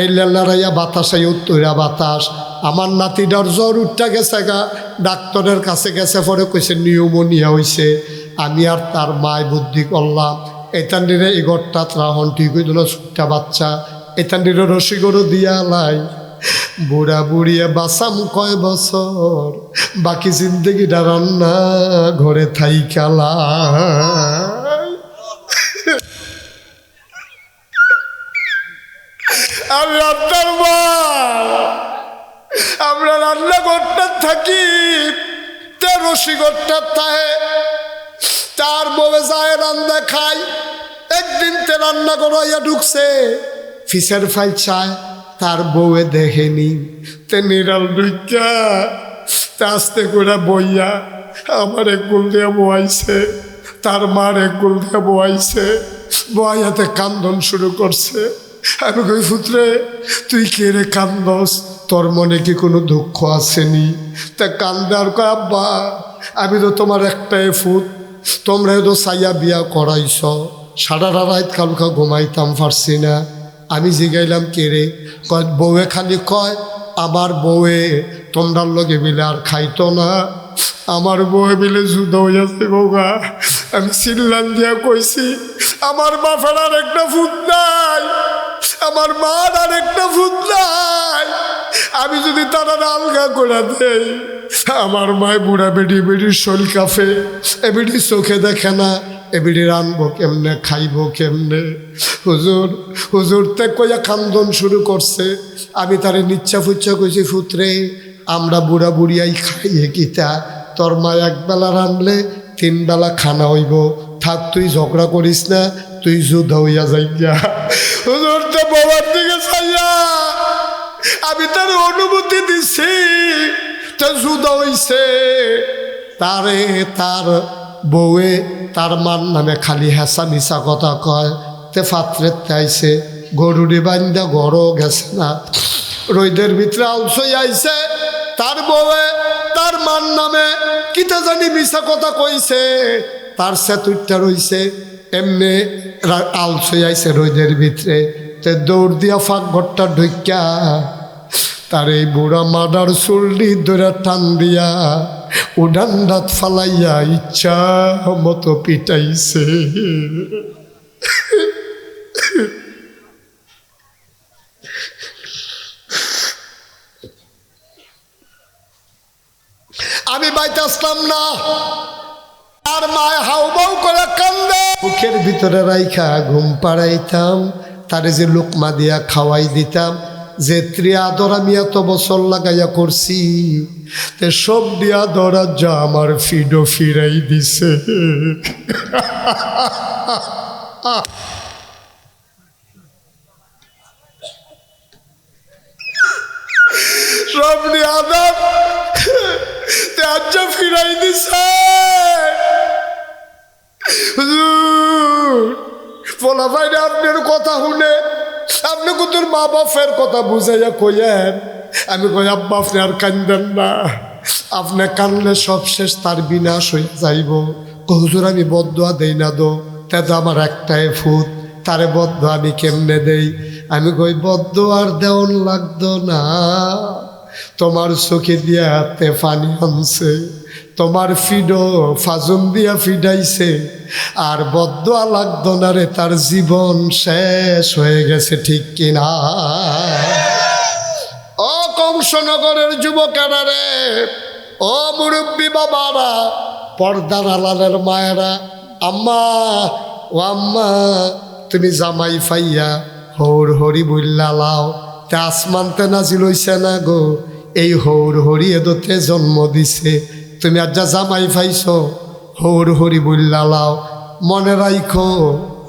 এই লেলারাইয়া বাতাসে উত্তরা বাতাস। আমার নাতিটার জ্বর উঠটা গেছে গা, ডাক্তারের কাছে গেছে, পরে কইছে নিউমোনিয়া হইছে। আমি আর তার মায় বুদ্ধি করলাম, এতান্ডিরে এগরটা ত্রাহন ঠিক হইল না, ছুটটা বাচ্চা এতান্ডিরে রসিগরও দিয়া লাই। বুড়া বুড়িয়ে বাসাম কয় বছর, বাকি জিন্দগিটা রান্না ঘরে থাই খেলা। আমি আপনার মা, আমরা রান্নাঘরটা থাকি, তে রসিঘরটা থাকে, তার বউয়ে যায় রান্না খাই। একদিন তে রান্না করাইয়া ঢুকছে, ফিসের ফাইল চায়, তার বউয়ে দেখেনি। তে নিরাল ঢুকা তে আস্তে করে বইয়া আমার এক গুল দিয়ে বয়াইছে, তার মার এক গুল দিয়ে বয়াইছে। বয়াতে কান্দন শুরু করছে। আমি কই, পুত্রে তুই কে রে কান্দস? তোর মনে কি কোনো দুঃখ আসেনি? তা কান্দার কয়, আব্বা আমি তো তোমার একটাই ফুট, তোমরা তো সাইয়া বিয়া করাইছ, সারা রাত কালকা ঘুমাইতাম পারছি না। আমি জিগাইলাম কে রে? কয় বউয়ে খালি কয়, আমার বউয়ে তোমরার লগে মিলে আর খাইতো না, আমার বউয়ে মিলে যুদ্ধ হইয়াছে গোগা। আমি চিল্লান দিয়া কইছি, আমার বাপের আর একটা ফুট নাই, আমার মার আর একটা ফুট নাই। আমি যদি তারা আলগা করে দেই, আমার মায় বুড়া বেডি বেডির শরীর কাফে, এ বেডি চোখে দেখে না, এ বেডি রানবো কেমনে, খাইবো কেমনে? হুজুর হুজুর তে কইয়া কান্দন শুরু করছে। আমি তারে নিচ্ছা ফুচ্ছা কইছি, ফুতরে আমরা বুড়া বুড়িয়াই খাইয়ে কিতা, তোর মা একবেলা রানলে 3 বেলা খানা হইব, থাক তুই ঝগড়া করিস না, তুই যুদ্ধ হইয়া যাই গা। হুজুর তে বাবার দিকে চাইয়া আমি তার অনুমতি দিছি, তে যুদ্ধ হইছে। তারে তার বউয়ে তার মার নামে খালি হেসা মিশা কথা কয়। তে ফাত্রের আইছে, গরুরি বান্ধা গড়ও গেছে না, রোদের ভিতরে আলসই আইছে। তার বউয়ে তার মার নামে কিতা জানি মিশা কথা কইছে, তার সেতুরটা রইছে এমনি আলসই আইছে রোদের ভিতরে। তে দৌড় দিয়া ফাঁক ঘরটা ঢুকিয়া তার এই বুড়া মাদার চুলটি ধরে টান দিয়া উড়ান দাঁত ফালাইয়া ইচ্ছা মতো পিটাইছে। আমি বাইতে আসলাম না, আর মায় হাউবাউ করে কান্দে, মুখের ভিতরে রাইখা ঘুম পাড়াইতাম, তারে যে লোকমা দিয়া খাওয়াই দিতাম, যে ত্রিয়া আদর আমি এত বছর লাগাইয়া করছি, তে সব দিয়া ধরা যা আমার ফিডো ফিরাই দিছে। আপনি আদাব ত্যাজ্য ফিরাই দিছে বলা ভাই আপনার কথা শুনে আপনি কুতুর মা বাপের কথা বুঝাইয়া কইয়েন আমি কই আব্বা আপনি আর কান্দেন না আপনি কানলে সব শেষ তার বিনাশ হয়ে যাইব হুজুর আমি বদদোয়া দেই না দো তেতো আমার একটাই ফুট তারে বদদোয়া আমি কেমনে দেই আমি কই বদদোয়ার দেওয়ান লাগতো না তোমার চোখে দিয়া হাতে পানি আনছে তোমার ফিডো ফাজুন দিয়া ফিডাইছে আর বদদোয়া লাগতো না রে তার জীবন শেষ হয়ে গেছে ঠিক কিনা ও কংসনগরের যুবকেরা রে ও মুরব্বী বাবারা পর্দার আলালের মায়েরা আম্মা ও আম্মা তুমি জামাই ফাইয়া হৌর হরি বইল্লা লাও তে আসমানতে নাজিল হইছে না গো এই হৌর হরি এদোতে জন্ম দিছে তুমি আর যা জামাই ফাইছ হৌর হরি বইল্লা লাও মনে রাইখো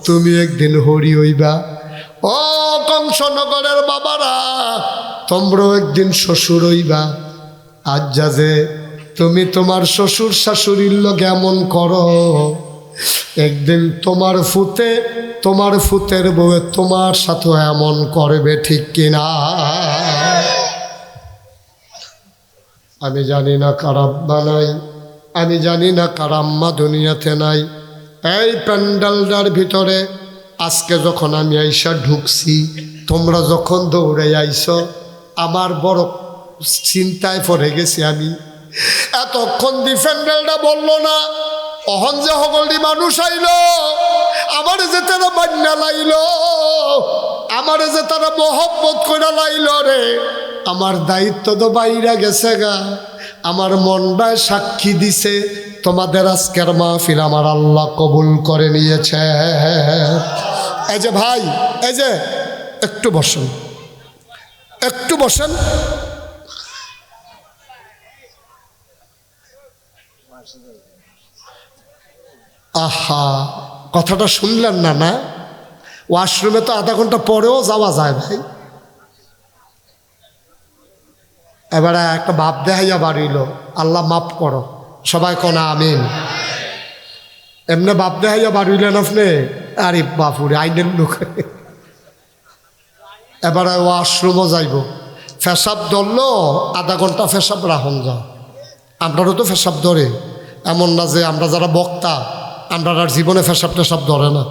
তুমি একদিন হরি হইবা ও কংসনগরের বাবারা তোমরাও একদিন শ্বশুর হইবা আজ যা যে তুমি তোমার শ্বশুর শাশুড়ির লগে এমন করো একদিন তোমার ফুতের বউয়ে তোমার সাথে এমন করবে ঠিক কিনা আমি জানি না কার আব্বা নাই আমি জানি না কার আম্মা দুনিয়াতে নাই এই প্যান্ডেলটার ভিতরে আজকে যখন আমি আইসা ঢুকছি তোমরা যখন দৌড়ে আইস আমার বড় চিন্তায় পড়ে গেছি আমি এতক্ষণ দি প্যান্ডেলটা বললো না অহন যে হগলটি মানুষ আইল আমার যে তারা বান্না লাইল আমার যে তারা মহব্বত করে লাইল রে আমার দায়িত্ব তো বাইরা গেছে গা আমার মনটায় সাক্ষী দিছে তোমাদের আজকের মাহফিল আমার আল্লাহ কবুল করে নিয়েছে এই যে ভাই এই যে একটু বসেন আহা কথাটা শুনলেন না না ওয়াশরুমে তো আধা ঘন্টা পরেও যাওয়া যায় ভাই এবারে একটা বাপ দেখাইয়া বাড়িল আল্লাহ মাফ করো সবাই কোনা আমিন এমনি বাপ দেখাইয়া বাড়িলেন আপনি আরে বাপুরে আইনের লোক এবারে ওয়াশরুমও যাইব ফেসাব ধরলো আধা ঘন্টা ফেসাব রাখুন যাও আপনারও তো ফেসাব ধরে এমন না যে আমরা যারা বক্তা আমরা আর জীবনে ফেসাব টেসাব ধরে না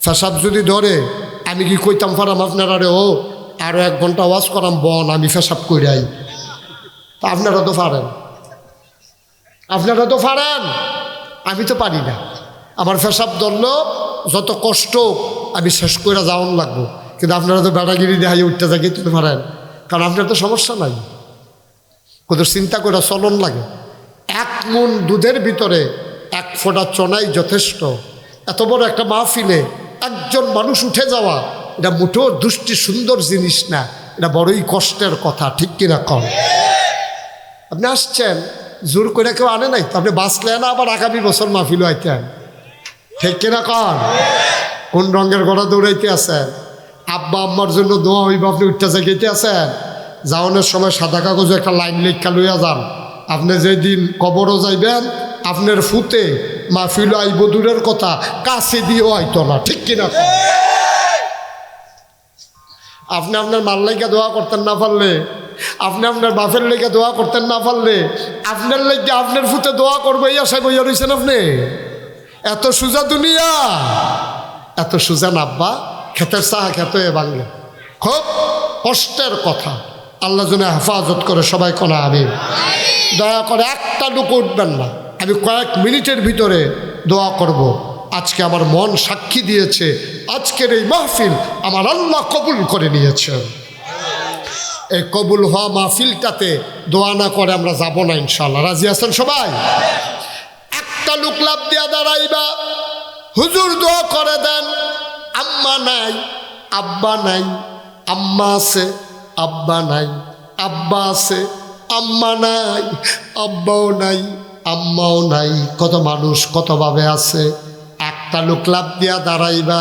ফেসাব যদি ধরে আমি কি কইতাম পারাম আপনারা রে ও আরও 1 ঘন্টা ওয়াশ করাম বন আমি ফেসাব করে আই তা আপনারা তো পারেন আমি তো পারি না আমার ফেসাব ধরলো যত কষ্ট আমি শেষ করে যাওয়ান লাগবো কিন্তু আপনারা তো বেড়াগিরি দেখাই উঠতে থাকি তুলতে পারেন কারণ আপনার তো সমস্যা নাই কত চিন্তা করে চলন লাগে 1 মণ দুধের ভিতরে 1 ফোঁটা চনাই যথেষ্ট এত বড় একটা মাহফিলে একজন মানুষ উঠে যাওয়া এটা মোটেও দুষ্টি সুন্দর জিনিস না এটা বড়ই কষ্টের কথা ঠিক কিনা কম আপনি আসছেন জোর করে কেউ আনে নাই তো আপনি বাঁচলেন আবার আগামী বছর মাহফিলও আইতেন ঠিক কিনা কন কোন রঙের গড়া দৌড়াইতে আছেন আব্বা আম্মার জন্য দোয়া হইবা আপনি উঠতে জায়গাইতে আছেন যাওয়ানোর সময় সাদা কাগজে একটা লাইন লেখা লইয়া যান আপনি যেদিন কবরও যাইবেন আপনার ফুতে মাহফিল আইব দূরের কথা কাছে দিয়েও আইতো না ঠিক কিনা আপনি আপনার মাল লাইকা দোয়া করতেন না পারলে আপনি আপনার বাপের লেগে দোয়া করতেন না পারলে আপনার লেগে আপনার ফুতে দোয়া করবো এই আশায় বইয়া রয়েছেন আপনি এত সোজা দুনিয়া এত সোজা নাব্বা খেতের চাহা খেতে বাংলা খুব কষ্টের কথা আল্লাহ যেন হেফাজত করে সবাই কোনা আমিন দয়া করে একটা লুক উঠবেন না আমি কয়েক মিনিটের ভিতরে দোয়া করব আজকে আমার মন সাক্ষী দিয়েছে আজকের এই মাহফিল আমার আল্লাহ কবুল করে নিয়েছে এই কবুল হওয়া মাহফিলটাতে দোয়া না করে আমরা যাব না ইনশাল্লাহ রাজি আছেন সবাই একটা লোক লাভ দিয়া দাঁড়াইবা হুজুর দোয়া করে দেন আম্মা নাই আব্বা নাই আম্মা আছে আব্বা নাই আব্বা আছে আম্মা নাই আব্বাও নাই আম্মাও নাই কত মানুষ কতভাবে আছে একটা লোক লাভ দিয়া দাঁড়াইবা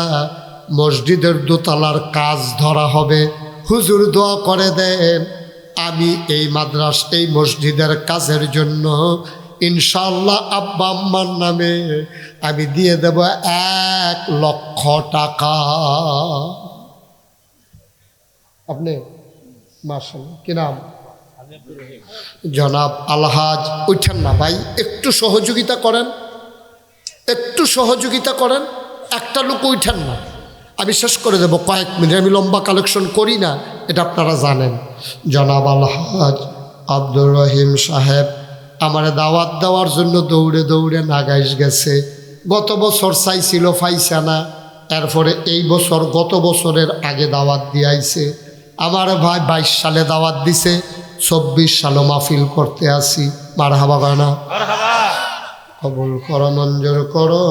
মসজিদের দোতলার কাজ ধরা হবে হুজুর দোয়া করে দেন আমি এই এই মসজিদের কাজের জন্য ইনশাআল্লাহ আব্বা আম্মার নামে আমি দিয়ে দেব 1,00,000 টাকা। আপনি মাশাআল্লাহ কি নাম? জনাব আলহাজ। উঠেন না ভাই, একটু সহযোগিতা করেন, একটু সহযোগিতা করেন। একটা লোক উঠেন না, আমি শেষ করে দেব কয়েক মিনিট। আমি লম্বা কালেকশন করি না, এটা আপনারা জানেন। জনাব আলহাজ আব্দুর রহিম সাহেব আমার দাওয়াত দেওয়ার জন্য দৌড়ে দৌড়ে নাগাইশ গেছে। গত বছর চাইছিল, পাইছে না। এরপরে এই বছর গত বছরের আগে দাওয়াত দিয়ে আইছে। আমার ভাই 22 সালে দাওয়াত দিছে, 24 সালে মাহফিল করতে আসি। মারহাবা গানা কবুল করো, মঞ্জুর করো।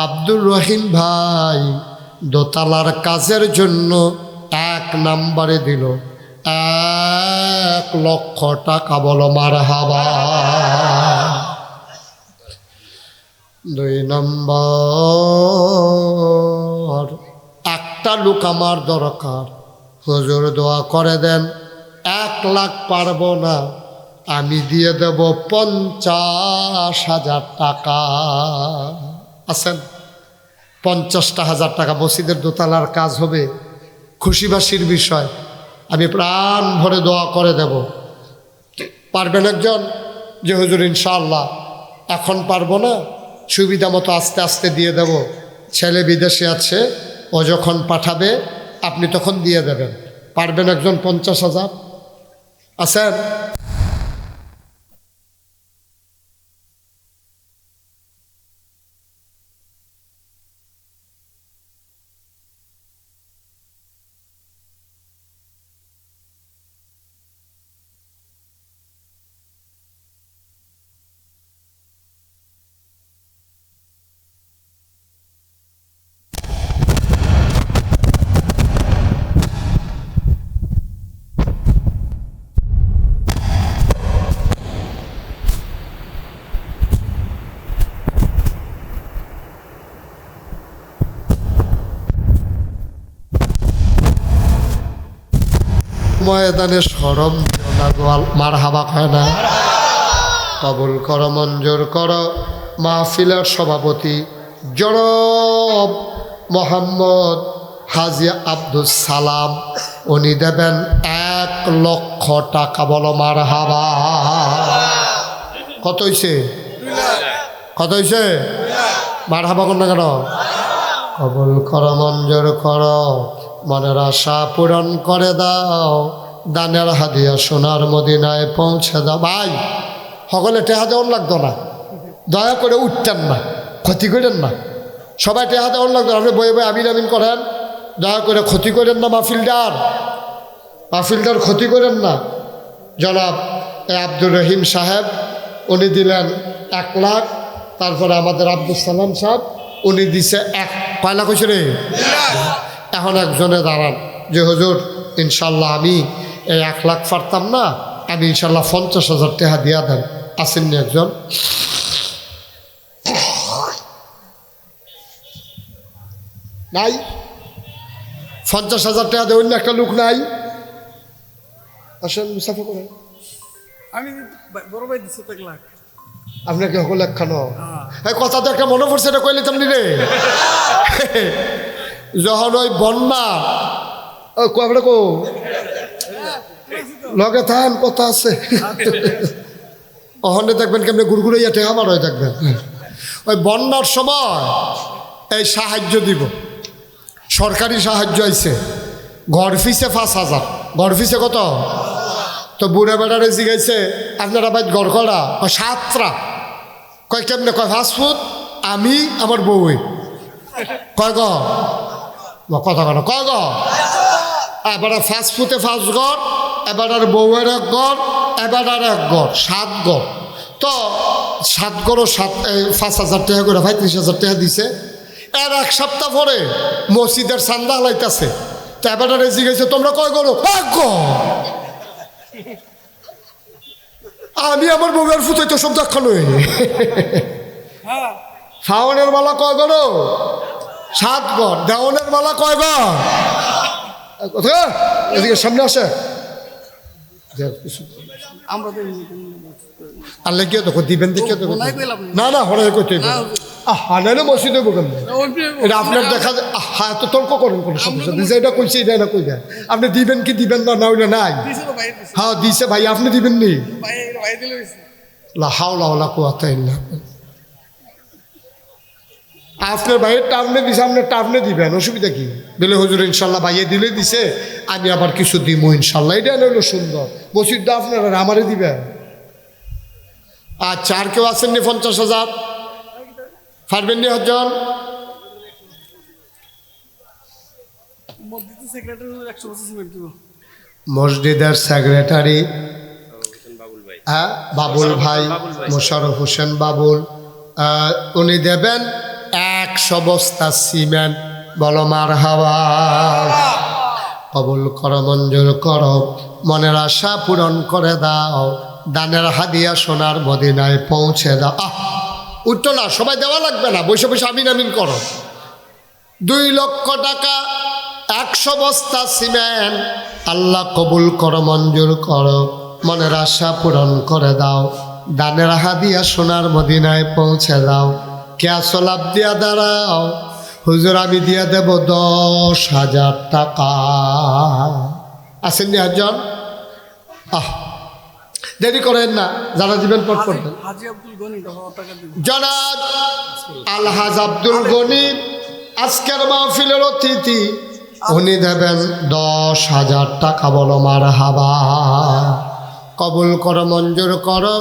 আব্দুর রহিম ভাই দোতলার কাজের জন্য 1 নম্বরে দিল 1,00,000 টাকা। বলো মারহাবা। 2 নম্বর, একটা লোক আমার দরকার, হুজুর দোয়া করে দেন। 1,00,000 পারবো না, আমি দিয়ে দেব 50,000 টাকা। আছেন? 50,000 টাকা মসজিদের দোতলার কাজ হবে, খুশিবাসীর বিষয়। আমি প্রাণ ভরে দোয়া করে দেব। পারবেন একজন? যে হুজুর ইনশাআল্লাহ এখন পারবো না, সুবিধা মতো আস্তে আস্তে দিয়ে দেব। ছেলে বিদেশে আছে, ও যখন পাঠাবে আপনি তখন দিয়ে দেবেন। পারবেন একজন? 50,000 আছেন? ময়দানে শরম দিও না গোয়াল। মারহাবা হয় না? কবুল করো, মঞ্জুর করো। মাহফিলের সভাপতি জনাব মোহাম্মদ হাজি আব্দুল সালাম, উনি দেবেন 1,00,000 টাকা। বলো মারহাবা। কত হইছে? কত হইছে? মারহাবা কোন না কেন? কবুল করো, মঞ্জুর করো। মনের আশা পূরণ করে দাও, দানের হাদিয়া সোনার মদিনায় পৌঁছে দাও। ভাই সকলে টেহা দেওয়ার লাগতো না, দয়া করে উঠতেন না, ক্ষতি করেন না। সবাই টেহা দেওয়ার লাগতো না, আপনি বয়ে বয়ে আমিন আমিন করেন। দয়া করে ক্ষতি করেন না, মাহফিলদার ক্ষতি করেন না। জনাব আব্দুর রহিম সাহেব উনি দিলেন 1,00,000। তারপরে আমাদের আব্দুল সালাম সাহেব উনি দিছে 1 লাখ হয়েছে রে। এখন একজনে দাঁড়ান যে হুজুর ইনশাল্লাহ আমি এই 1,00,000 পারতাম না, আমি ইনশাল্লাহ 50,000 টাকা দিয়া দেন। আসেননি একজন? নাই? 50,000 টাকা দেবেন না একটা লোক নাই? আসেন মুসাফা করেন। আমি বড় ভাই দিচ্ছি 1,00,000। আপনাকে সকল একখানো কথা তো একটা মনে পড়ছে, এটা কইলে তেমনি রে। যখন ওই বন্যা কবে কো লগে থান কথা আছে, ওখানে দেখবেন কেমনি গুড়গুড়াইয়া টেহা মার হয়ে দেখবেন। ওই বন্যার সময় এই সাহায্য দিব, সরকারি সাহায্য আইছে। ঘর ফিসে 5,000। ঘর ফিসে কত? তো বুড়া বেড়ারে জিগাইছে আপনারা বাইর ঘর করা? 7টা। কয় কেমনে? কয় 5 ফুট, আমি আমার বউয়ে। কয় গ কথা কেন? কয় গ? এবার 5 ফুটে 5 ঘর, এবার আর বউয়ের 1 ঘর, এবার আর 1 ঘর, 7 ঘর। তো 7 ঘরও 5,000 টাকা করে 35,000 টাকা দিছে। এর 1 সপ্তাহ পরে মসজিদের চান্দা লাইতেছে। তো এবার রেজি গেছে তোমরা কয় করো? 1 ঘর। আমি আমার বউয়ের ফুটাই তো সব দেখানো। শাওনের মালা কয় করো? 7 ঘর। দেওয়ানের মালা কয় ঘর? এদিকে সামনে আসে। আমরা তো আল্লাহ গিয়ে দেখো দিবেন দেখে দেখো নাই কইলাম না। না না হরে কইতে না, হানালে মসজিদে বকেন এটা আপনার দেখা হ্যাঁ তো তর্ক করেন কোনো সমস্যা নেই যে এটা কইছে এটা না কইবেন আপনি দিবেন কি দিবেন না না হইলে নাই দিছে তো ভাই দিছে হ্যাঁ দিছে ভাই আপনি দিবেন নি ভাই ভাই দিলে হইছে লা হাওলা ওয়ালা কুওয়াতা ইল্লা বিল্লাহ। আপনার ভাইয়ের টার্মে দিছে আপনার টার্মে দিবেন অসুবিধা কি দিলে হুজুর ইনশাল্লাহ ভাইয়ে দিলে দিছে আমি আবার কিছু দিব ইনশাল্লাহ এটা হলো সুন্দর মসজিদটা আপনার আর আমারে দিবেন আচ্ছা আর কেউ আসেননি 50,000 পারবেন নি হজন মসজিদের সেক্রেটারি 100 বছর সিমেন্ট দিব মসজিদের সেক্রেটারি হ্যাঁ বাবুল ভাই মোশাররফ হোসেন বাবুল উনি দেবেন 100 বস্তা সিমেন্ট বলো মার হাওয়া কবুল করো মঞ্জুর করো মনের আশা পূরণ করে দাও দানের হাদিয়া সোনার মদিনায় পৌঁছে দাও উঠতো না সবাই দেওয়া লাগবে না বসে বসে আমিন আমিন করো 2 লক্ষ টাকা 100 বস্তা সিমেন্ট আল্লাহ কবুল করো মঞ্জুর করো মনের আশা পূরণ করে দাও দানের হাদিয়া সোনার মদিনায় পৌঁছে দাও কে আসলাপ দিয়া দাঁড়াও হুজুর আমি দিয়া দেব 10,000 টাকা আসেননি একজন দেরি করেন না যারা দিবেন পট করবেন হাজী আব্দুল গনি 10,000 টাকা দিব জনাব আলহাজ আব্দুল গনি আজকের মাহফিলের অতিথি উনি দেবেন 10,000 টাকা বলো মার হাবা কবুল করো মঞ্জুর করো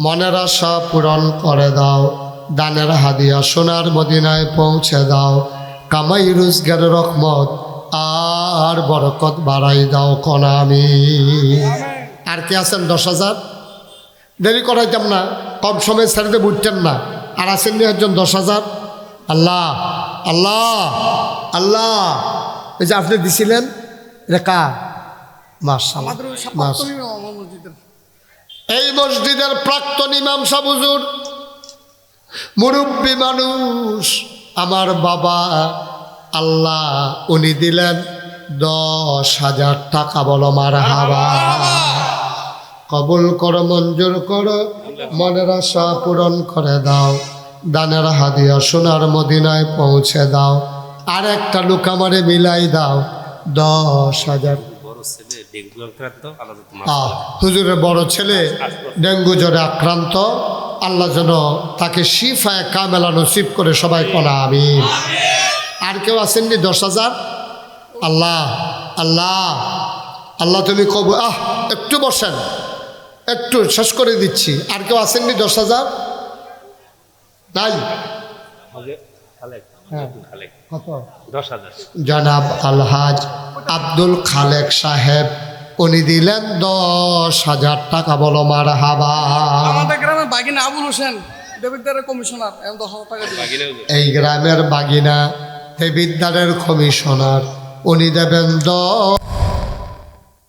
মনের আশা পূরণ করে দাও দানের হাদিয়া সোনার মদিনায় পৌঁছে দাও কামাই রোজগারের রহমত আর বরকত বাড়াই দাও কনামি আর কে আছেন 10,000 দেরি করাইতাম না কম সময় ছেড়ে বুঝতেন না আর আছেন নি একজন 10,000 আল্লাহ আল্লাহ আল্লাহ এই যে আপনি দিছিলেন রেখা মাশাআল্লাহ আমাদের মাশাআল্লাহ। সাপাত্তমি আমার মসজিদের এই মসজিদের প্রাক্তন ইমাম সাহেব হুজুর মুরব্বী মানুষ আমার বাবা আল্লাহ উনি দিলেন 10,000 টাকা বলো মার হাবা কবুল করো মঞ্জুর করো মনের আশা পূরণ করে দাও দানের হাদিয়া সোনার মদিনায় পৌঁছে দাও আর একটা লোক আমারে মিলাই দাও 10,000 বড় ছেলে ডেঙ্গু আক্রান্ত আলাদা তোমার হুজুরের বড় ছেলে ডেঙ্গু জ্বরে আক্রান্ত আল্লাহ যেন তাকে শিফায়ে কামেলা নসিব করে সবাই কলা আমিন আর কেউ আসেননি 10,000 আল্লাহ আল্লাহ আল্লাহ তুমি কবু একটু বসেন একটু শেষ করে দিচ্ছি আর কেউ আসেননি 10,000 নাই হ্যাঁ কত 10,000 জনাব আলহাজ আব্দুল খালেক সাহেব উনি দিলেন 10,000 টাকা বলো মার হাবা আমাদের গ্রামের বাগিনা আবুল হোসেন দেবিদ্বারের কমিশনার 10,000 টাকা দিব বাগিনেও এই গ্রামের বাগিনা দেবিদ্বারের কমিশনার উনি দেবেন